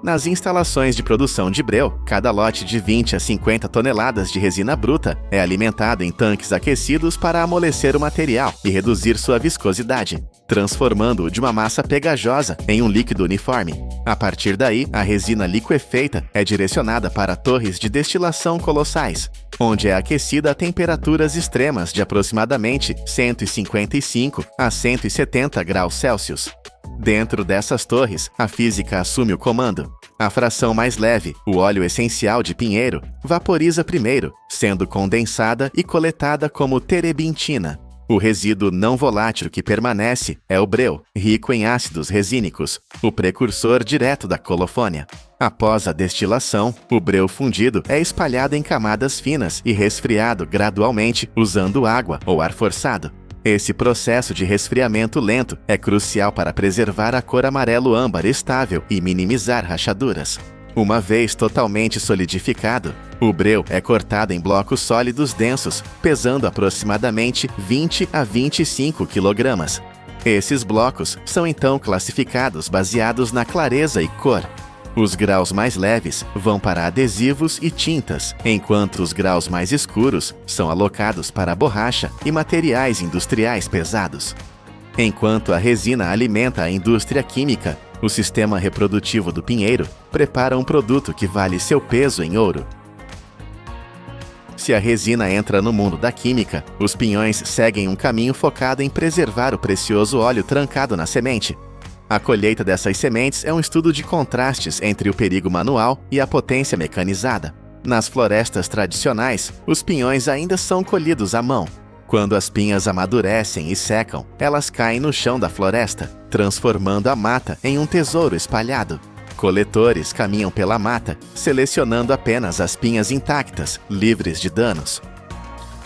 Nas instalações de produção de breu, cada lote de 20 a 50 toneladas de resina bruta é alimentado em tanques aquecidos para amolecer o material e reduzir sua viscosidade, transformando-o de uma massa pegajosa em um líquido uniforme. A partir daí, a resina liquefeita é direcionada para torres de destilação colossais, onde é aquecida a temperaturas extremas de aproximadamente 155 a 170 graus Celsius. Dentro dessas torres, a física assume o comando. A fração mais leve, o óleo essencial de pinheiro, vaporiza primeiro, sendo condensada e coletada como terebintina. O resíduo não volátil que permanece é o breu, rico em ácidos resínicos, o precursor direto da colofônia. Após a destilação, o breu fundido é espalhado em camadas finas e resfriado gradualmente usando água ou ar forçado. Esse processo de resfriamento lento é crucial para preservar a cor amarelo-âmbar estável e minimizar rachaduras. Uma vez totalmente solidificado, o breu é cortado em blocos sólidos densos, pesando aproximadamente 20 a 25 kg. Esses blocos são então classificados baseados na clareza e cor. Os graus mais leves vão para adesivos e tintas, enquanto os graus mais escuros são alocados para borracha e materiais industriais pesados. Enquanto a resina alimenta a indústria química, o sistema reprodutivo do pinheiro prepara um produto que vale seu peso em ouro. Se a resina entra no mundo da química, os pinhões seguem um caminho focado em preservar o precioso óleo trancado na semente. A colheita dessas sementes é um estudo de contrastes entre o perigo manual e a potência mecanizada. Nas florestas tradicionais, os pinhões ainda são colhidos à mão. Quando as pinhas amadurecem e secam, elas caem no chão da floresta, transformando a mata em um tesouro espalhado. Coletores caminham pela mata, selecionando apenas as pinhas intactas, livres de danos.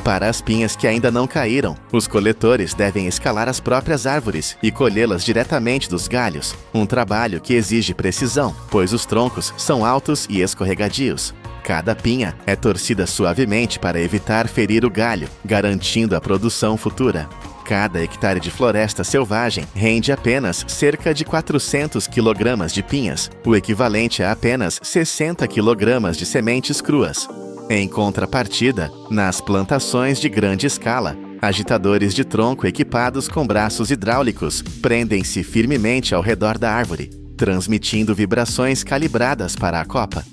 Para as pinhas que ainda não caíram, os coletores devem escalar as próprias árvores e colhê-las diretamente dos galhos, um trabalho que exige precisão, pois os troncos são altos e escorregadios. Cada pinha é torcida suavemente para evitar ferir o galho, garantindo a produção futura. Cada hectare de floresta selvagem rende apenas cerca de 400 kg de pinhas, o equivalente a apenas 60 kg de sementes cruas. Em contrapartida, nas plantações de grande escala, agitadores de tronco equipados com braços hidráulicos prendem-se firmemente ao redor da árvore, transmitindo vibrações calibradas para a copa.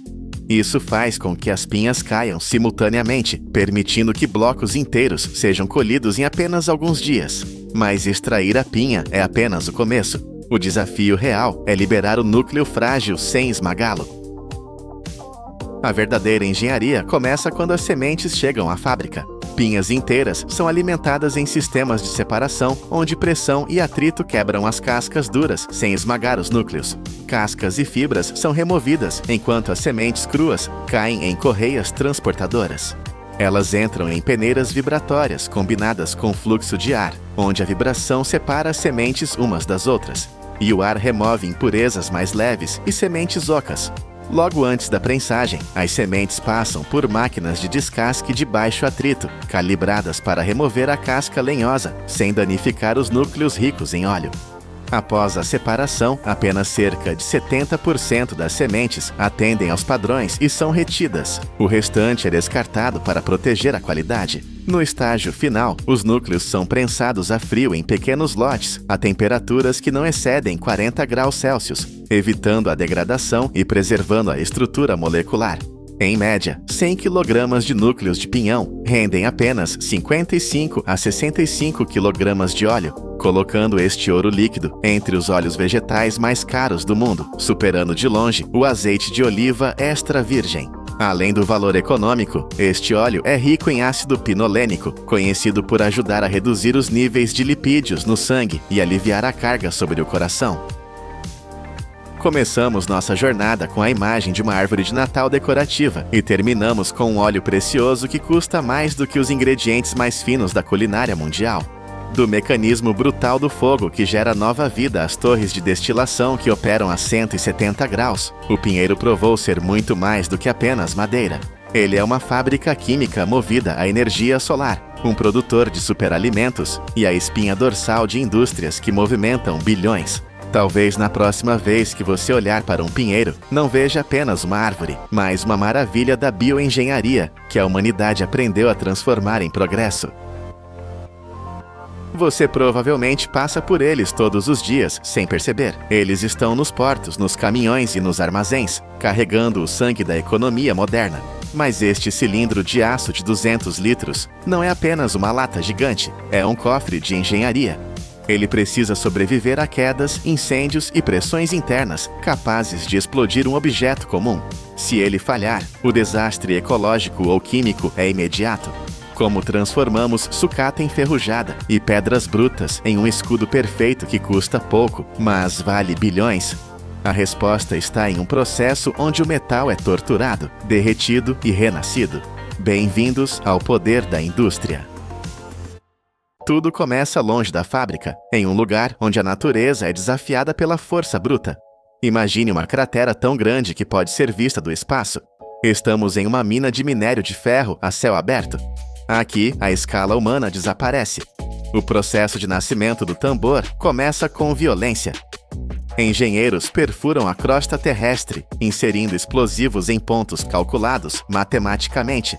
Isso faz com que as pinhas caiam simultaneamente, permitindo que blocos inteiros sejam colhidos em apenas alguns dias. Mas extrair a pinha é apenas o começo. O desafio real é liberar o núcleo frágil sem esmagá-lo. A verdadeira engenharia começa quando as sementes chegam à fábrica. Pinhas inteiras são alimentadas em sistemas de separação, onde pressão e atrito quebram as cascas duras sem esmagar os núcleos. Cascas e fibras são removidas, enquanto as sementes cruas caem em correias transportadoras. Elas entram em peneiras vibratórias combinadas com fluxo de ar, onde a vibração separa as sementes umas das outras, e o ar remove impurezas mais leves e sementes ocas. Logo antes da prensagem, as sementes passam por máquinas de descasque de baixo atrito, calibradas para remover a casca lenhosa, sem danificar os núcleos ricos em óleo. Após a separação, apenas cerca de 70% das sementes atendem aos padrões e são retidas. O restante é descartado para proteger a qualidade. No estágio final, os núcleos são prensados a frio em pequenos lotes, a temperaturas que não excedem 40 graus Celsius, evitando a degradação e preservando a estrutura molecular. Em média, 100 kg de núcleos de pinhão rendem apenas 55 a 65 kg de óleo, colocando este ouro líquido entre os óleos vegetais mais caros do mundo, superando de longe o azeite de oliva extra virgem. Além do valor econômico, este óleo é rico em ácido pinolênico, conhecido por ajudar a reduzir os níveis de lipídios no sangue e aliviar a carga sobre o coração. Começamos nossa jornada com a imagem de uma árvore de Natal decorativa e terminamos com um óleo precioso que custa mais do que os ingredientes mais finos da culinária mundial. Do mecanismo brutal do fogo que gera nova vida às torres de destilação que operam a 170 graus, o pinheiro provou ser muito mais do que apenas madeira. Ele é uma fábrica química movida à energia solar, um produtor de superalimentos e a espinha dorsal de indústrias que movimentam bilhões. Talvez na próxima vez que você olhar para um pinheiro, não veja apenas uma árvore, mas uma maravilha da bioengenharia que a humanidade aprendeu a transformar em progresso. Você provavelmente passa por eles todos os dias, sem perceber. Eles estão nos portos, nos caminhões e nos armazéns, carregando o sangue da economia moderna. Mas este cilindro de aço de 200 litros não é apenas uma lata gigante, é um cofre de engenharia. Ele precisa sobreviver a quedas, incêndios e pressões internas capazes de explodir um objeto comum. Se ele falhar, o desastre ecológico ou químico é imediato. Como transformamos sucata enferrujada e pedras brutas em um escudo perfeito que custa pouco, mas vale bilhões? A resposta está em um processo onde o metal é torturado, derretido e renascido. Bem-vindos ao poder da indústria. Tudo começa longe da fábrica, em um lugar onde a natureza é desafiada pela força bruta. Imagine uma cratera tão grande que pode ser vista do espaço. Estamos em uma mina de minério de ferro a céu aberto. Aqui, a escala humana desaparece. O processo de nascimento do tambor começa com violência. Engenheiros perfuram a crosta terrestre, inserindo explosivos em pontos calculados matematicamente.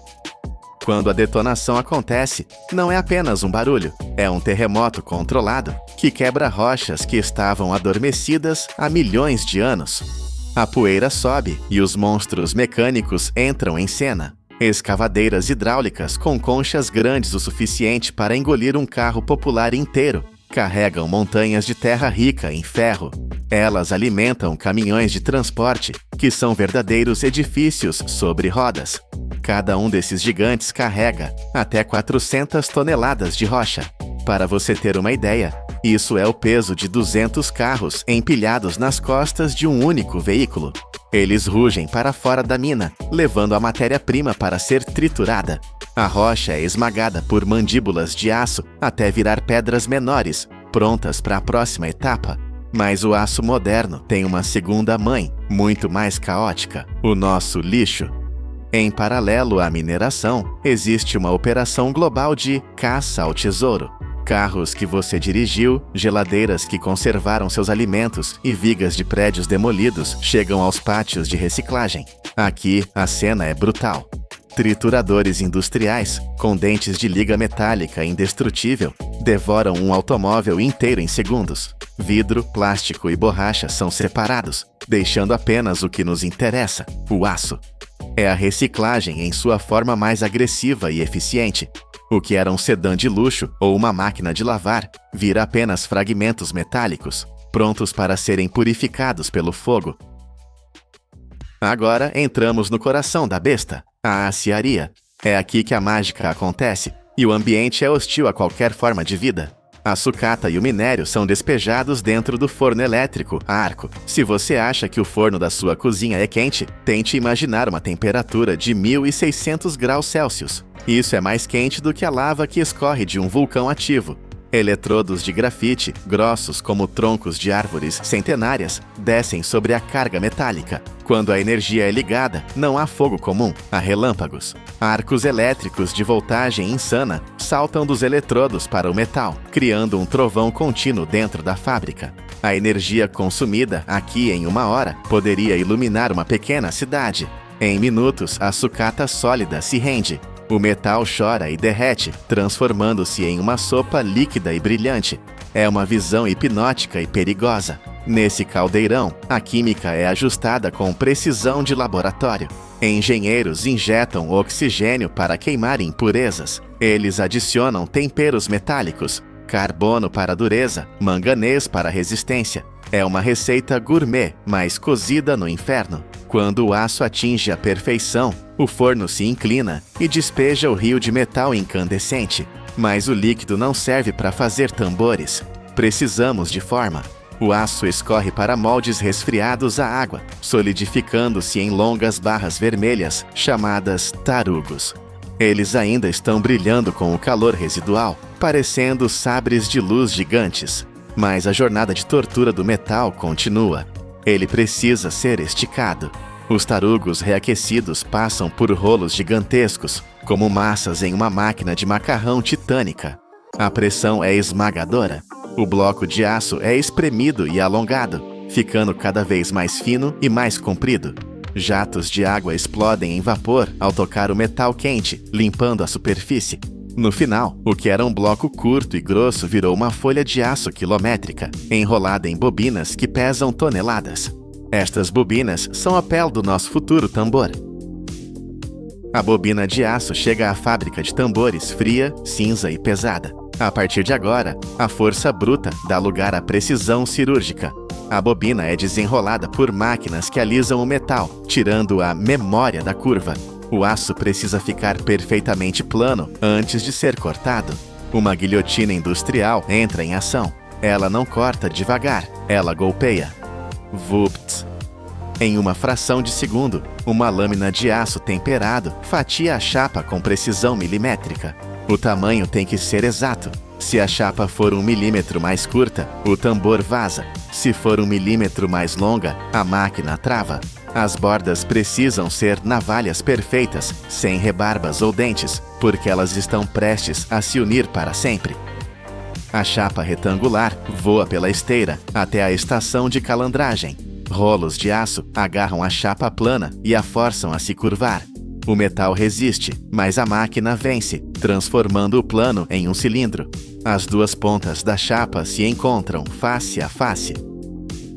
Quando a detonação acontece, não é apenas um barulho, é um terremoto controlado que quebra rochas que estavam adormecidas há milhões de anos. A poeira sobe e os monstros mecânicos entram em cena. Escavadeiras hidráulicas com conchas grandes o suficiente para engolir um carro popular inteiro carregam montanhas de terra rica em ferro. Elas alimentam caminhões de transporte, que são verdadeiros edifícios sobre rodas. Cada um desses gigantes carrega até 400 toneladas de rocha. Para você ter uma ideia, isso é o peso de 200 carros empilhados nas costas de um único veículo. Eles rugem para fora da mina, levando a matéria-prima para ser triturada. A rocha é esmagada por mandíbulas de aço até virar pedras menores, prontas para a próxima etapa. Mas o aço moderno tem uma segunda mãe, muito mais caótica: o nosso lixo. Em paralelo à mineração, existe uma operação global de caça ao tesouro. Carros que você dirigiu, geladeiras que conservaram seus alimentos e vigas de prédios demolidos chegam aos pátios de reciclagem. Aqui, a cena é brutal. Trituradores industriais, com dentes de liga metálica indestrutível, devoram um automóvel inteiro em segundos. Vidro, plástico e borracha são separados, deixando apenas o que nos interessa: o aço. É a reciclagem em sua forma mais agressiva e eficiente. O que era um sedã de luxo ou uma máquina de lavar vira apenas fragmentos metálicos, prontos para serem purificados pelo fogo. Agora entramos no coração da besta, a aciaria. É aqui que a mágica acontece, e o ambiente é hostil a qualquer forma de vida. A sucata e o minério são despejados dentro do forno elétrico a arco. Se você acha que o forno da sua cozinha é quente, tente imaginar uma temperatura de 1.600 graus Celsius. Isso é mais quente do que a lava que escorre de um vulcão ativo. Eletrodos de grafite, grossos como troncos de árvores centenárias, descem sobre a carga metálica. Quando a energia é ligada, não há fogo comum, há relâmpagos. Arcos elétricos de voltagem insana saltam dos eletrodos para o metal, criando um trovão contínuo dentro da fábrica. A energia consumida aqui em 1 hora poderia iluminar uma pequena cidade. Em minutos, a sucata sólida se rende. O metal chora e derrete, transformando-se em uma sopa líquida e brilhante. É uma visão hipnótica e perigosa. Nesse caldeirão, a química é ajustada com precisão de laboratório. Engenheiros injetam oxigênio para queimar impurezas. Eles adicionam temperos metálicos, carbono para dureza, manganês para resistência. É uma receita gourmet, mas cozida no inferno. Quando o aço atinge a perfeição, o forno se inclina e despeja o rio de metal incandescente. Mas o líquido não serve para fazer tambores. Precisamos de forma. O aço escorre para moldes resfriados à água, solidificando-se em longas barras vermelhas, chamadas tarugos. Eles ainda estão brilhando com o calor residual, parecendo sabres de luz gigantes. Mas a jornada de tortura do metal continua. Ele precisa ser esticado. Os tarugos reaquecidos passam por rolos gigantescos, como massas em uma máquina de macarrão titânica. A pressão é esmagadora. O bloco de aço é espremido e alongado, ficando cada vez mais fino e mais comprido. Jatos de água explodem em vapor ao tocar o metal quente, limpando a superfície. No final, o que era um bloco curto e grosso virou uma folha de aço quilométrica, enrolada em bobinas que pesam toneladas. Estas bobinas são a pele do nosso futuro tambor. A bobina de aço chega à fábrica de tambores fria, cinza e pesada. A partir de agora, a força bruta dá lugar à precisão cirúrgica. A bobina é desenrolada por máquinas que alisam o metal, tirando a memória da curva. O aço precisa ficar perfeitamente plano antes de ser cortado. Uma guilhotina industrial entra em ação. Ela não corta devagar, ela golpeia. Vupt! Em uma fração de segundo, uma lâmina de aço temperado fatia a chapa com precisão milimétrica. O tamanho tem que ser exato. Se a chapa for 1 milímetro mais curta, o tambor vaza. Se for 1 milímetro mais longa, a máquina trava. As bordas precisam ser navalhas perfeitas, sem rebarbas ou dentes, porque elas estão prestes a se unir para sempre. A chapa retangular voa pela esteira até a estação de calandragem. Rolos de aço agarram a chapa plana e a forçam a se curvar. O metal resiste, mas a máquina vence, transformando o plano em um cilindro. As duas pontas da chapa se encontram face a face.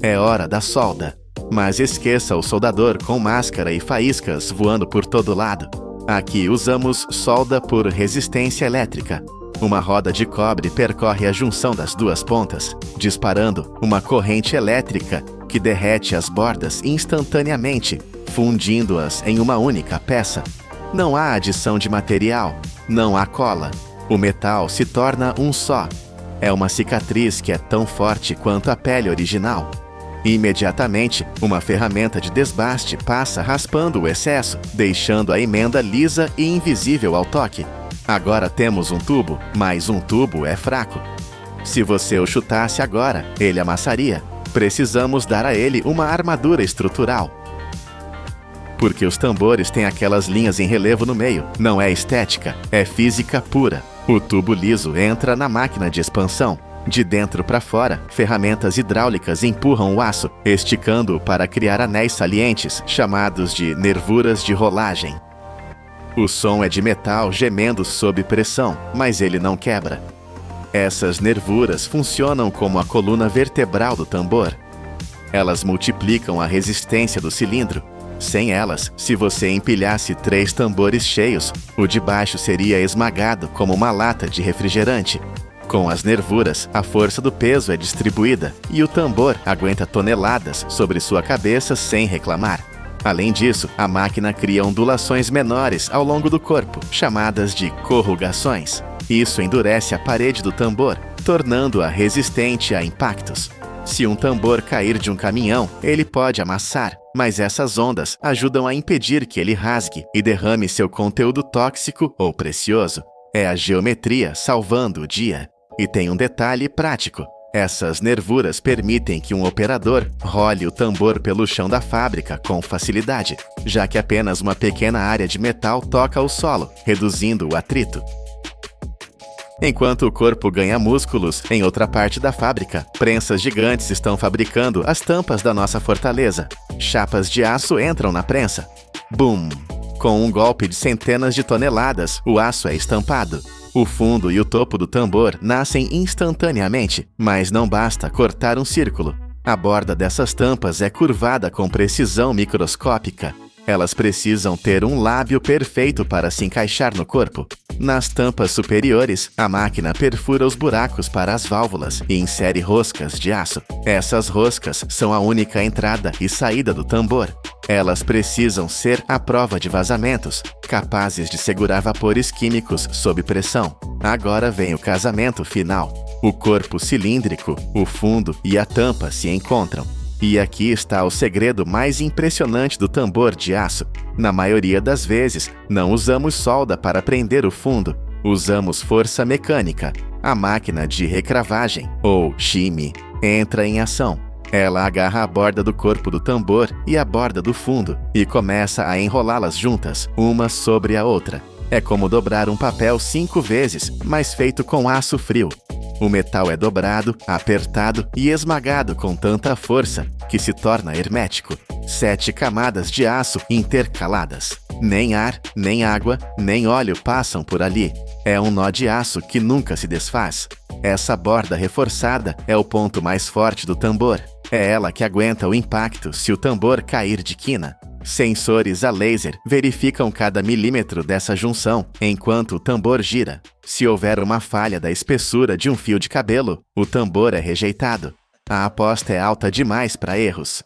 É hora da solda. Mas esqueça o soldador com máscara e faíscas voando por todo lado. Aqui usamos solda por resistência elétrica. Uma roda de cobre percorre a junção das duas pontas, disparando uma corrente elétrica que derrete as bordas instantaneamente, fundindo-as em uma única peça. Não há adição de material, não há cola. O metal se torna um só. É uma cicatriz que é tão forte quanto a pele original. Imediatamente, uma ferramenta de desbaste passa raspando o excesso, deixando a emenda lisa e invisível ao toque. Agora temos um tubo, mas um tubo é fraco. Se você o chutasse agora, ele amassaria. Precisamos dar a ele uma armadura estrutural. Porque os tambores têm aquelas linhas em relevo no meio. Não é estética, é física pura. O tubo liso entra na máquina de expansão. De dentro para fora, ferramentas hidráulicas empurram o aço, esticando-o para criar anéis salientes, chamados de nervuras de rolagem. O som é de metal gemendo sob pressão, mas ele não quebra. Essas nervuras funcionam como a coluna vertebral do tambor. Elas multiplicam a resistência do cilindro. Sem elas, se você empilhasse 3 tambores cheios, o de baixo seria esmagado como uma lata de refrigerante. Com as nervuras, a força do peso é distribuída e o tambor aguenta toneladas sobre sua cabeça sem reclamar. Além disso, a máquina cria ondulações menores ao longo do corpo, chamadas de corrugações. Isso endurece a parede do tambor, tornando-a resistente a impactos. Se um tambor cair de um caminhão, ele pode amassar, mas essas ondas ajudam a impedir que ele rasgue e derrame seu conteúdo tóxico ou precioso. É a geometria salvando o dia. E tem um detalhe prático. Essas nervuras permitem que um operador role o tambor pelo chão da fábrica com facilidade, já que apenas uma pequena área de metal toca o solo, reduzindo o atrito. Enquanto o corpo ganha músculos, em outra parte da fábrica, prensas gigantes estão fabricando as tampas da nossa fortaleza. Chapas de aço entram na prensa. Bum! Com um golpe de centenas de toneladas, o aço é estampado. O fundo e o topo do tambor nascem instantaneamente, mas não basta cortar um círculo. A borda dessas tampas é curvada com precisão microscópica. Elas precisam ter um lábio perfeito para se encaixar no corpo. Nas tampas superiores, a máquina perfura os buracos para as válvulas e insere roscas de aço. Essas roscas são a única entrada e saída do tambor. Elas precisam ser à prova de vazamentos, capazes de segurar vapores químicos sob pressão. Agora vem o casamento final. O corpo cilíndrico, o fundo e a tampa se encontram. E aqui está o segredo mais impressionante do tambor de aço. Na maioria das vezes, não usamos solda para prender o fundo. Usamos força mecânica. A máquina de recravagem, ou shime, entra em ação. Ela agarra a borda do corpo do tambor e a borda do fundo e começa a enrolá-las juntas, uma sobre a outra. É como dobrar um papel 5 vezes, mas feito com aço frio. O metal é dobrado, apertado e esmagado com tanta força que se torna hermético. 7 camadas de aço intercaladas. Nem ar, nem água, nem óleo passam por ali. É um nó de aço que nunca se desfaz. Essa borda reforçada é o ponto mais forte do tambor. É ela que aguenta o impacto se o tambor cair de quina. Sensores a laser verificam cada milímetro dessa junção enquanto o tambor gira. Se houver uma falha da espessura de um fio de cabelo, o tambor é rejeitado. A aposta é alta demais para erros.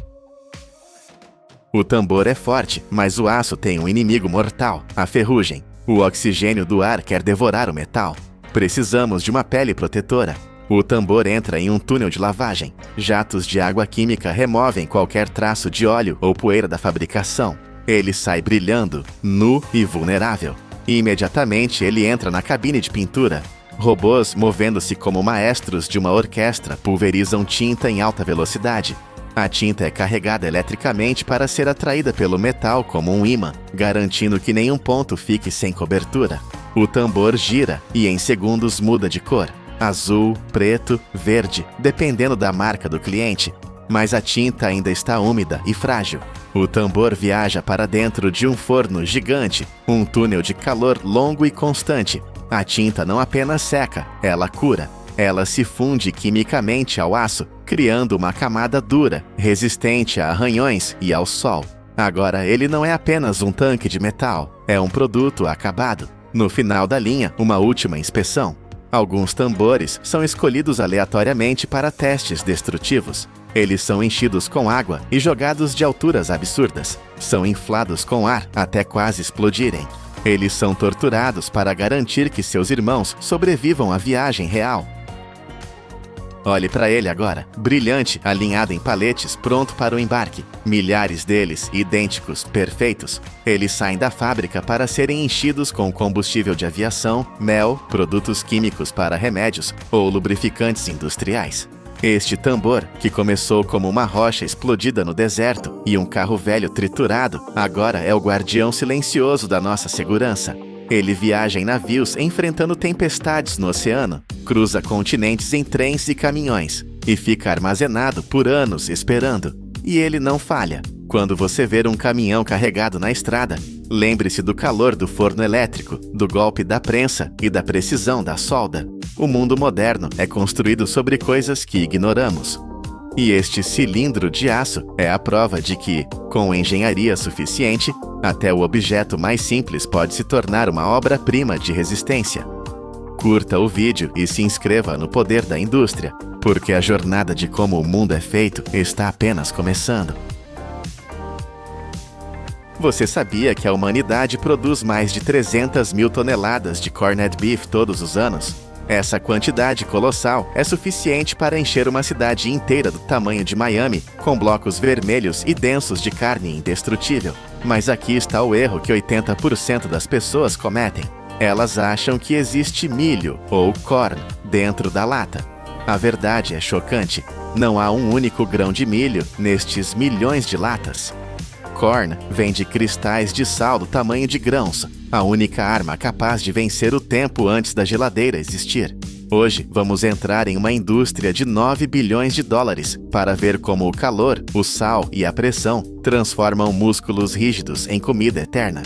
O tambor é forte, mas o aço tem um inimigo mortal, a ferrugem. O oxigênio do ar quer devorar o metal. Precisamos de uma pele protetora. O tambor entra em um túnel de lavagem. Jatos de água química removem qualquer traço de óleo ou poeira da fabricação. Ele sai brilhando, nu e vulnerável. Imediatamente ele entra na cabine de pintura. Robôs, movendo-se como maestros de uma orquestra, pulverizam tinta em alta velocidade. A tinta é carregada eletricamente para ser atraída pelo metal como um ímã, garantindo que nenhum ponto fique sem cobertura. O tambor gira e em segundos muda de cor. Azul, preto, verde, dependendo da marca do cliente. Mas a tinta ainda está úmida e frágil. O tambor viaja para dentro de um forno gigante, um túnel de calor longo e constante. A tinta não apenas seca, ela cura. Ela se funde quimicamente ao aço, criando uma camada dura, resistente a arranhões e ao sol. Agora, ele não é apenas um tanque de metal, é um produto acabado. No final da linha, uma última inspeção. Alguns tambores são escolhidos aleatoriamente para testes destrutivos. Eles são enchidos com água e jogados de alturas absurdas. São inflados com ar até quase explodirem. Eles são torturados para garantir que seus irmãos sobrevivam à viagem real. Olhe para ele agora, brilhante, alinhado em paletes, pronto para o embarque. Milhares deles, idênticos, perfeitos. Eles saem da fábrica para serem enchidos com combustível de aviação, mel, produtos químicos para remédios ou lubrificantes industriais. Este tambor, que começou como uma rocha explodida no deserto e um carro velho triturado, agora é o guardião silencioso da nossa segurança. Ele viaja em navios enfrentando tempestades no oceano, cruza continentes em trens e caminhões, e fica armazenado por anos esperando. E ele não falha. Quando você ver um caminhão carregado na estrada, lembre-se do calor do forno elétrico, do golpe da prensa e da precisão da solda. O mundo moderno é construído sobre coisas que ignoramos. E este cilindro de aço é a prova de que, com engenharia suficiente, até o objeto mais simples pode se tornar uma obra-prima de resistência. Curta o vídeo e se inscreva no Poder da Indústria, porque a jornada de como o mundo é feito está apenas começando. Você sabia que a humanidade produz mais de 300 mil toneladas de corned beef todos os anos? Essa quantidade colossal é suficiente para encher uma cidade inteira do tamanho de Miami, com blocos vermelhos e densos de carne indestrutível. Mas aqui está o erro que 80% das pessoas cometem. Elas acham que existe milho, ou corn, dentro da lata. A verdade é chocante. Não há um único grão de milho nestes milhões de latas. Corn vem de cristais de sal do tamanho de grãos, a única arma capaz de vencer o tempo antes da geladeira existir. Hoje, vamos entrar em uma indústria de 9 bilhões de dólares para ver como o calor, o sal e a pressão transformam músculos rígidos em comida eterna.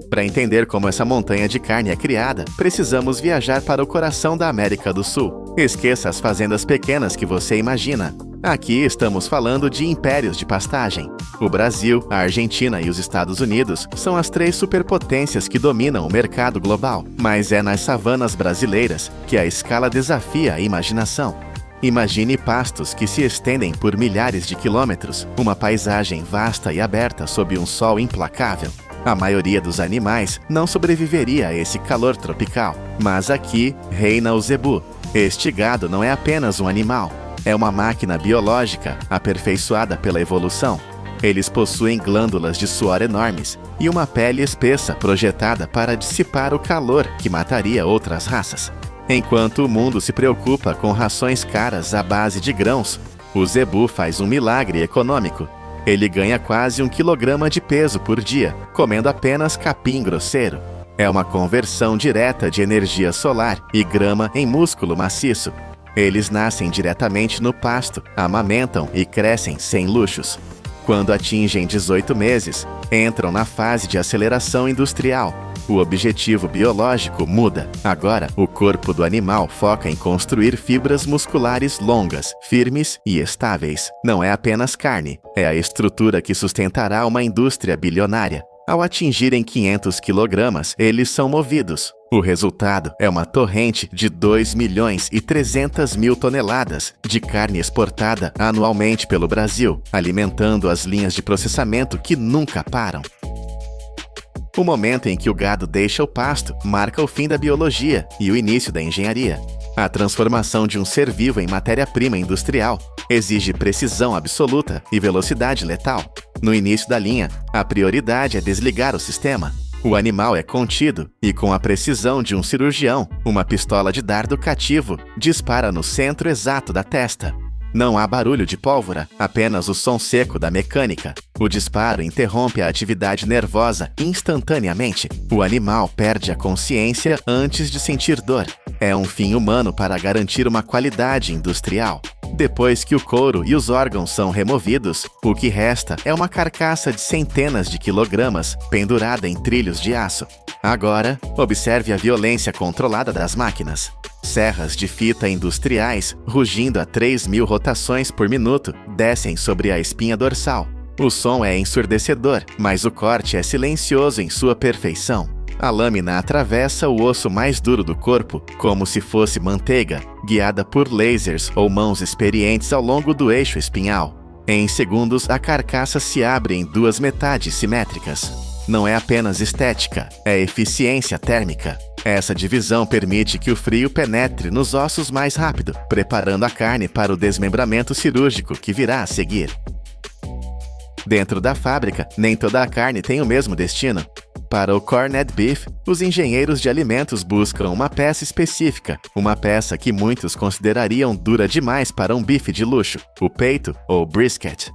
Para entender como essa montanha de carne é criada, precisamos viajar para o coração da América do Sul. Esqueça as fazendas pequenas que você imagina. Aqui estamos falando de impérios de pastagem. O Brasil, a Argentina e os Estados Unidos são as 3 superpotências que dominam o mercado global, mas é nas savanas brasileiras que a escala desafia a imaginação. Imagine pastos que se estendem por milhares de quilômetros, uma paisagem vasta e aberta sob um sol implacável. A maioria dos animais não sobreviveria a esse calor tropical, mas aqui reina o zebu. Este gado não é apenas um animal. É uma máquina biológica aperfeiçoada pela evolução. Eles possuem glândulas de suor enormes e uma pele espessa projetada para dissipar o calor que mataria outras raças. Enquanto o mundo se preocupa com rações caras à base de grãos, o zebu faz um milagre econômico. Ele ganha quase 1 quilograma de peso por dia, comendo apenas capim grosseiro. É uma conversão direta de energia solar e grama em músculo maciço. Eles nascem diretamente no pasto, amamentam e crescem sem luxos. Quando atingem 18 meses, entram na fase de aceleração industrial. O objetivo biológico muda. Agora, o corpo do animal foca em construir fibras musculares longas, firmes e estáveis. Não é apenas carne, é a estrutura que sustentará uma indústria bilionária. Ao atingirem 500 quilogramas, eles são movidos. O resultado é uma torrente de 2 milhões e 300 mil toneladas de carne exportada anualmente pelo Brasil, alimentando as linhas de processamento que nunca param. O momento em que o gado deixa o pasto marca o fim da biologia e o início da engenharia. A transformação de um ser vivo em matéria-prima industrial exige precisão absoluta e velocidade letal. No início da linha, a prioridade é desligar o sistema. O animal é contido e, com a precisão de um cirurgião, uma pistola de dardo cativo dispara no centro exato da testa. Não há barulho de pólvora, apenas o som seco da mecânica. O disparo interrompe a atividade nervosa instantaneamente. O animal perde a consciência antes de sentir dor. É um fim humano para garantir uma qualidade industrial. Depois que o couro e os órgãos são removidos, o que resta é uma carcaça de centenas de quilogramas pendurada em trilhos de aço. Agora, observe a violência controlada das máquinas. Serras de fita industriais, rugindo a 3.000 rotações por minuto, descem sobre a espinha dorsal. O som é ensurdecedor, mas o corte é silencioso em sua perfeição. A lâmina atravessa o osso mais duro do corpo, como se fosse manteiga, guiada por lasers ou mãos experientes ao longo do eixo espinhal. Em segundos, a carcaça se abre em duas metades simétricas. Não é apenas estética, é eficiência térmica. Essa divisão permite que o frio penetre nos ossos mais rápido, preparando a carne para o desmembramento cirúrgico que virá a seguir. Dentro da fábrica, nem toda a carne tem o mesmo destino. Para o corned beef, os engenheiros de alimentos buscam uma peça específica, uma peça que muitos considerariam dura demais para um bife de luxo, o peito ou brisket.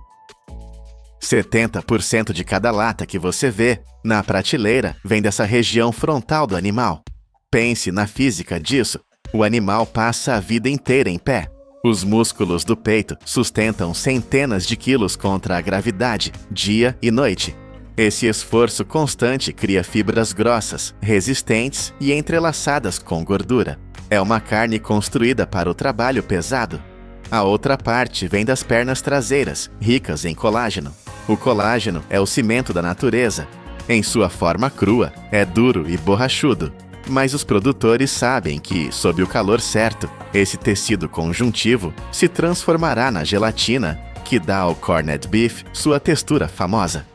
70% de cada lata que você vê na prateleira vem dessa região frontal do animal. Pense na física disso. O animal passa a vida inteira em pé. Os músculos do peito sustentam centenas de quilos contra a gravidade, dia e noite. Esse esforço constante cria fibras grossas, resistentes e entrelaçadas com gordura. É uma carne construída para o trabalho pesado. A outra parte vem das pernas traseiras, ricas em colágeno. O colágeno é o cimento da natureza. Em sua forma crua, é duro e borrachudo. Mas os produtores sabem que, sob o calor certo, esse tecido conjuntivo se transformará na gelatina, que dá ao corned beef sua textura famosa.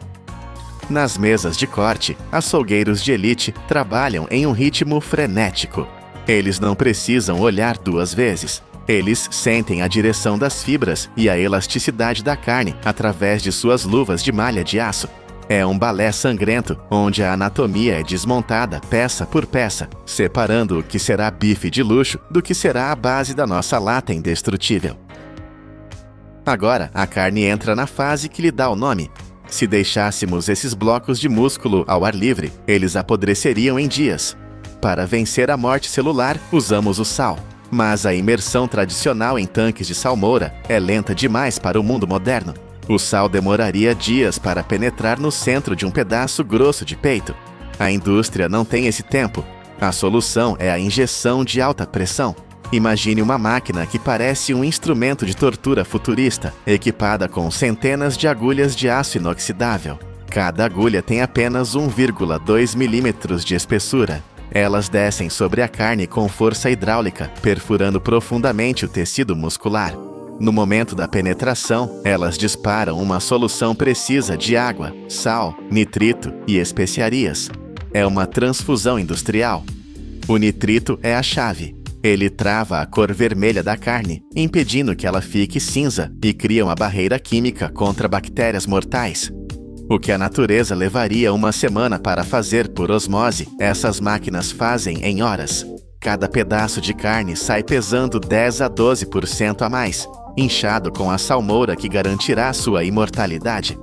Nas mesas de corte, açougueiros de elite trabalham em um ritmo frenético. Eles não precisam olhar duas vezes. Eles sentem a direção das fibras e a elasticidade da carne através de suas luvas de malha de aço. É um balé sangrento, onde a anatomia é desmontada peça por peça, separando o que será bife de luxo do que será a base da nossa lata indestrutível. Agora, a carne entra na fase que lhe dá o nome. Se deixássemos esses blocos de músculo ao ar livre, eles apodreceriam em dias. Para vencer a morte celular, usamos o sal. Mas a imersão tradicional em tanques de salmoura é lenta demais para o mundo moderno. O sal demoraria dias para penetrar no centro de um pedaço grosso de peito. A indústria não tem esse tempo. A solução é a injeção de alta pressão. Imagine uma máquina que parece um instrumento de tortura futurista, equipada com centenas de agulhas de aço inoxidável. Cada agulha tem apenas 1,2 milímetros de espessura. Elas descem sobre a carne com força hidráulica, perfurando profundamente o tecido muscular. No momento da penetração, elas disparam uma solução precisa de água, sal, nitrito e especiarias. É uma transfusão industrial. O nitrito é a chave. Ele trava a cor vermelha da carne, impedindo que ela fique cinza e cria uma barreira química contra bactérias mortais. O que a natureza levaria uma semana para fazer por osmose, essas máquinas fazem em horas. Cada pedaço de carne sai pesando 10 a 12% a mais, inchado com a salmoura que garantirá sua imortalidade.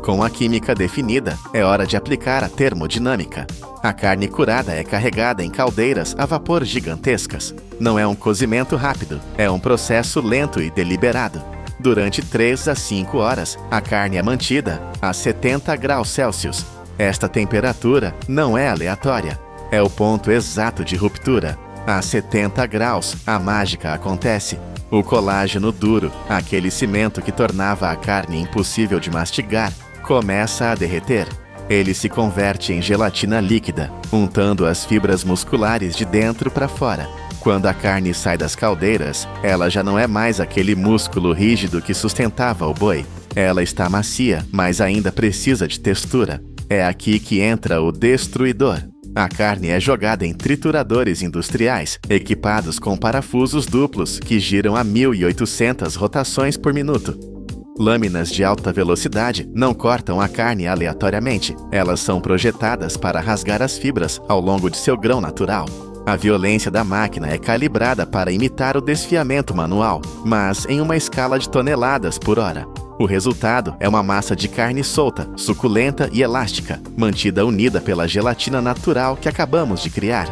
Com a química definida, é hora de aplicar a termodinâmica. A carne curada é carregada em caldeiras a vapor gigantescas. Não é um cozimento rápido, é um processo lento e deliberado. Durante 3 a 5 horas, a carne é mantida a 70 graus Celsius. Esta temperatura não é aleatória, é o ponto exato de ruptura. A 70 graus, a mágica acontece. O colágeno duro, aquele cimento que tornava a carne impossível de mastigar, começa a derreter. Ele se converte em gelatina líquida, untando as fibras musculares de dentro para fora. Quando a carne sai das caldeiras, ela já não é mais aquele músculo rígido que sustentava o boi. Ela está macia, mas ainda precisa de textura. É aqui que entra o destruidor. A carne é jogada em trituradores industriais, equipados com parafusos duplos que giram a 1.800 rotações por minuto. Lâminas de alta velocidade não cortam a carne aleatoriamente. Elas são projetadas para rasgar as fibras ao longo de seu grão natural. A violência da máquina é calibrada para imitar o desfiamento manual, mas em uma escala de toneladas por hora. O resultado é uma massa de carne solta, suculenta e elástica, mantida unida pela gelatina natural que acabamos de criar.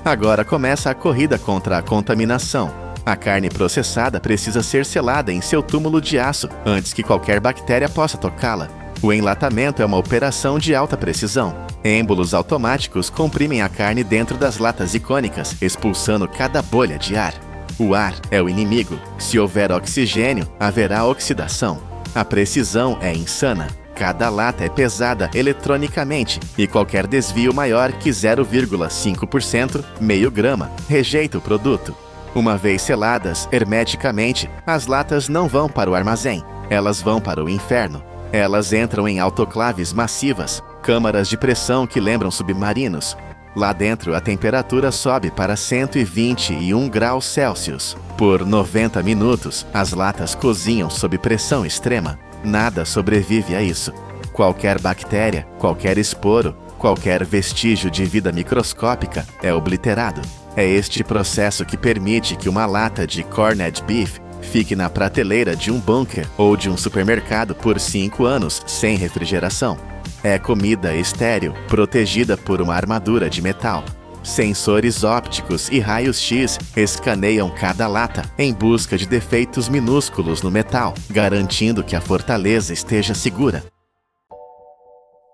Agora começa a corrida contra a contaminação. A carne processada precisa ser selada em seu túmulo de aço antes que qualquer bactéria possa tocá-la. O enlatamento é uma operação de alta precisão. Êmbolos automáticos comprimem a carne dentro das latas icônicas, expulsando cada bolha de ar. O ar é o inimigo. Se houver oxigênio, haverá oxidação. A precisão é insana. Cada lata é pesada eletronicamente e qualquer desvio maior que 0,5%, meio grama, rejeita o produto. Uma vez seladas hermeticamente, as latas não vão para o armazém. Elas vão para o inferno. Elas entram em autoclaves massivas, câmaras de pressão que lembram submarinos. Lá dentro, a temperatura sobe para 121 graus Celsius. Por 90 minutos, as latas cozinham sob pressão extrema. Nada sobrevive a isso. Qualquer bactéria, qualquer esporo, qualquer vestígio de vida microscópica é obliterado. É este processo que permite que uma lata de corned beef fique na prateleira de um bunker ou de um supermercado por 5 anos sem refrigeração. É comida estéril, protegida por uma armadura de metal. Sensores ópticos e raios-x escaneiam cada lata em busca de defeitos minúsculos no metal, garantindo que a fortaleza esteja segura.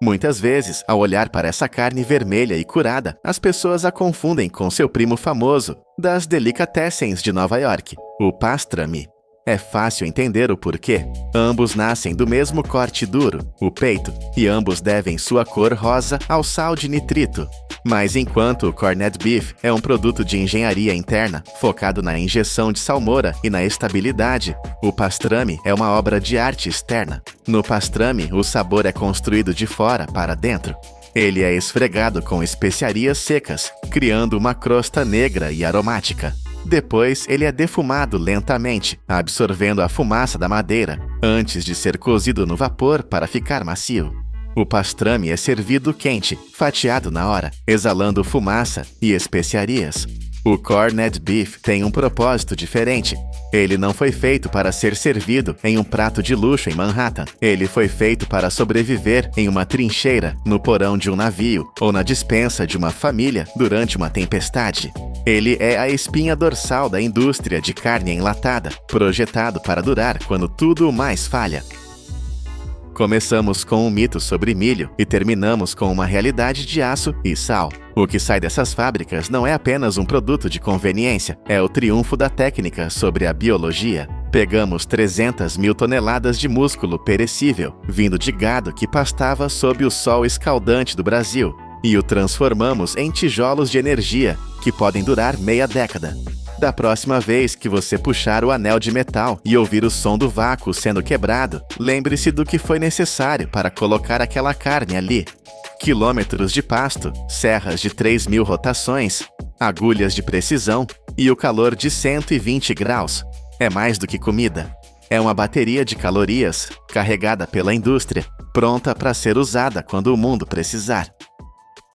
Muitas vezes, ao olhar para essa carne vermelha e curada, as pessoas a confundem com seu primo famoso, das delicatessens de Nova York, o pastrami. É fácil entender o porquê. Ambos nascem do mesmo corte duro, o peito, e ambos devem sua cor rosa ao sal de nitrito. Mas enquanto o corned beef é um produto de engenharia interna, focado na injeção de salmoura e na estabilidade, o pastrami é uma obra de arte externa. No pastrami, o sabor é construído de fora para dentro. Ele é esfregado com especiarias secas, criando uma crosta negra e aromática. Depois, ele é defumado lentamente, absorvendo a fumaça da madeira, antes de ser cozido no vapor para ficar macio. O pastrami é servido quente, fatiado na hora, exalando fumaça e especiarias. O corned beef tem um propósito diferente. Ele não foi feito para ser servido em um prato de luxo em Manhattan. Ele foi feito para sobreviver em uma trincheira, no porão de um navio ou na despensa de uma família durante uma tempestade. Ele é a espinha dorsal da indústria de carne enlatada, projetado para durar quando tudo mais falha. Começamos com um mito sobre milho e terminamos com uma realidade de aço e sal. O que sai dessas fábricas não é apenas um produto de conveniência, é o triunfo da técnica sobre a biologia. Pegamos 300 mil toneladas de músculo perecível, vindo de gado que pastava sob o sol escaldante do Brasil, e o transformamos em tijolos de energia que podem durar meia década. Da próxima vez que você puxar o anel de metal e ouvir o som do vácuo sendo quebrado, lembre-se do que foi necessário para colocar aquela carne ali. Quilômetros de pasto, serras de 3.000 rotações, agulhas de precisão e o calor de 120 graus. É mais do que comida. É uma bateria de calorias, carregada pela indústria, pronta para ser usada quando o mundo precisar.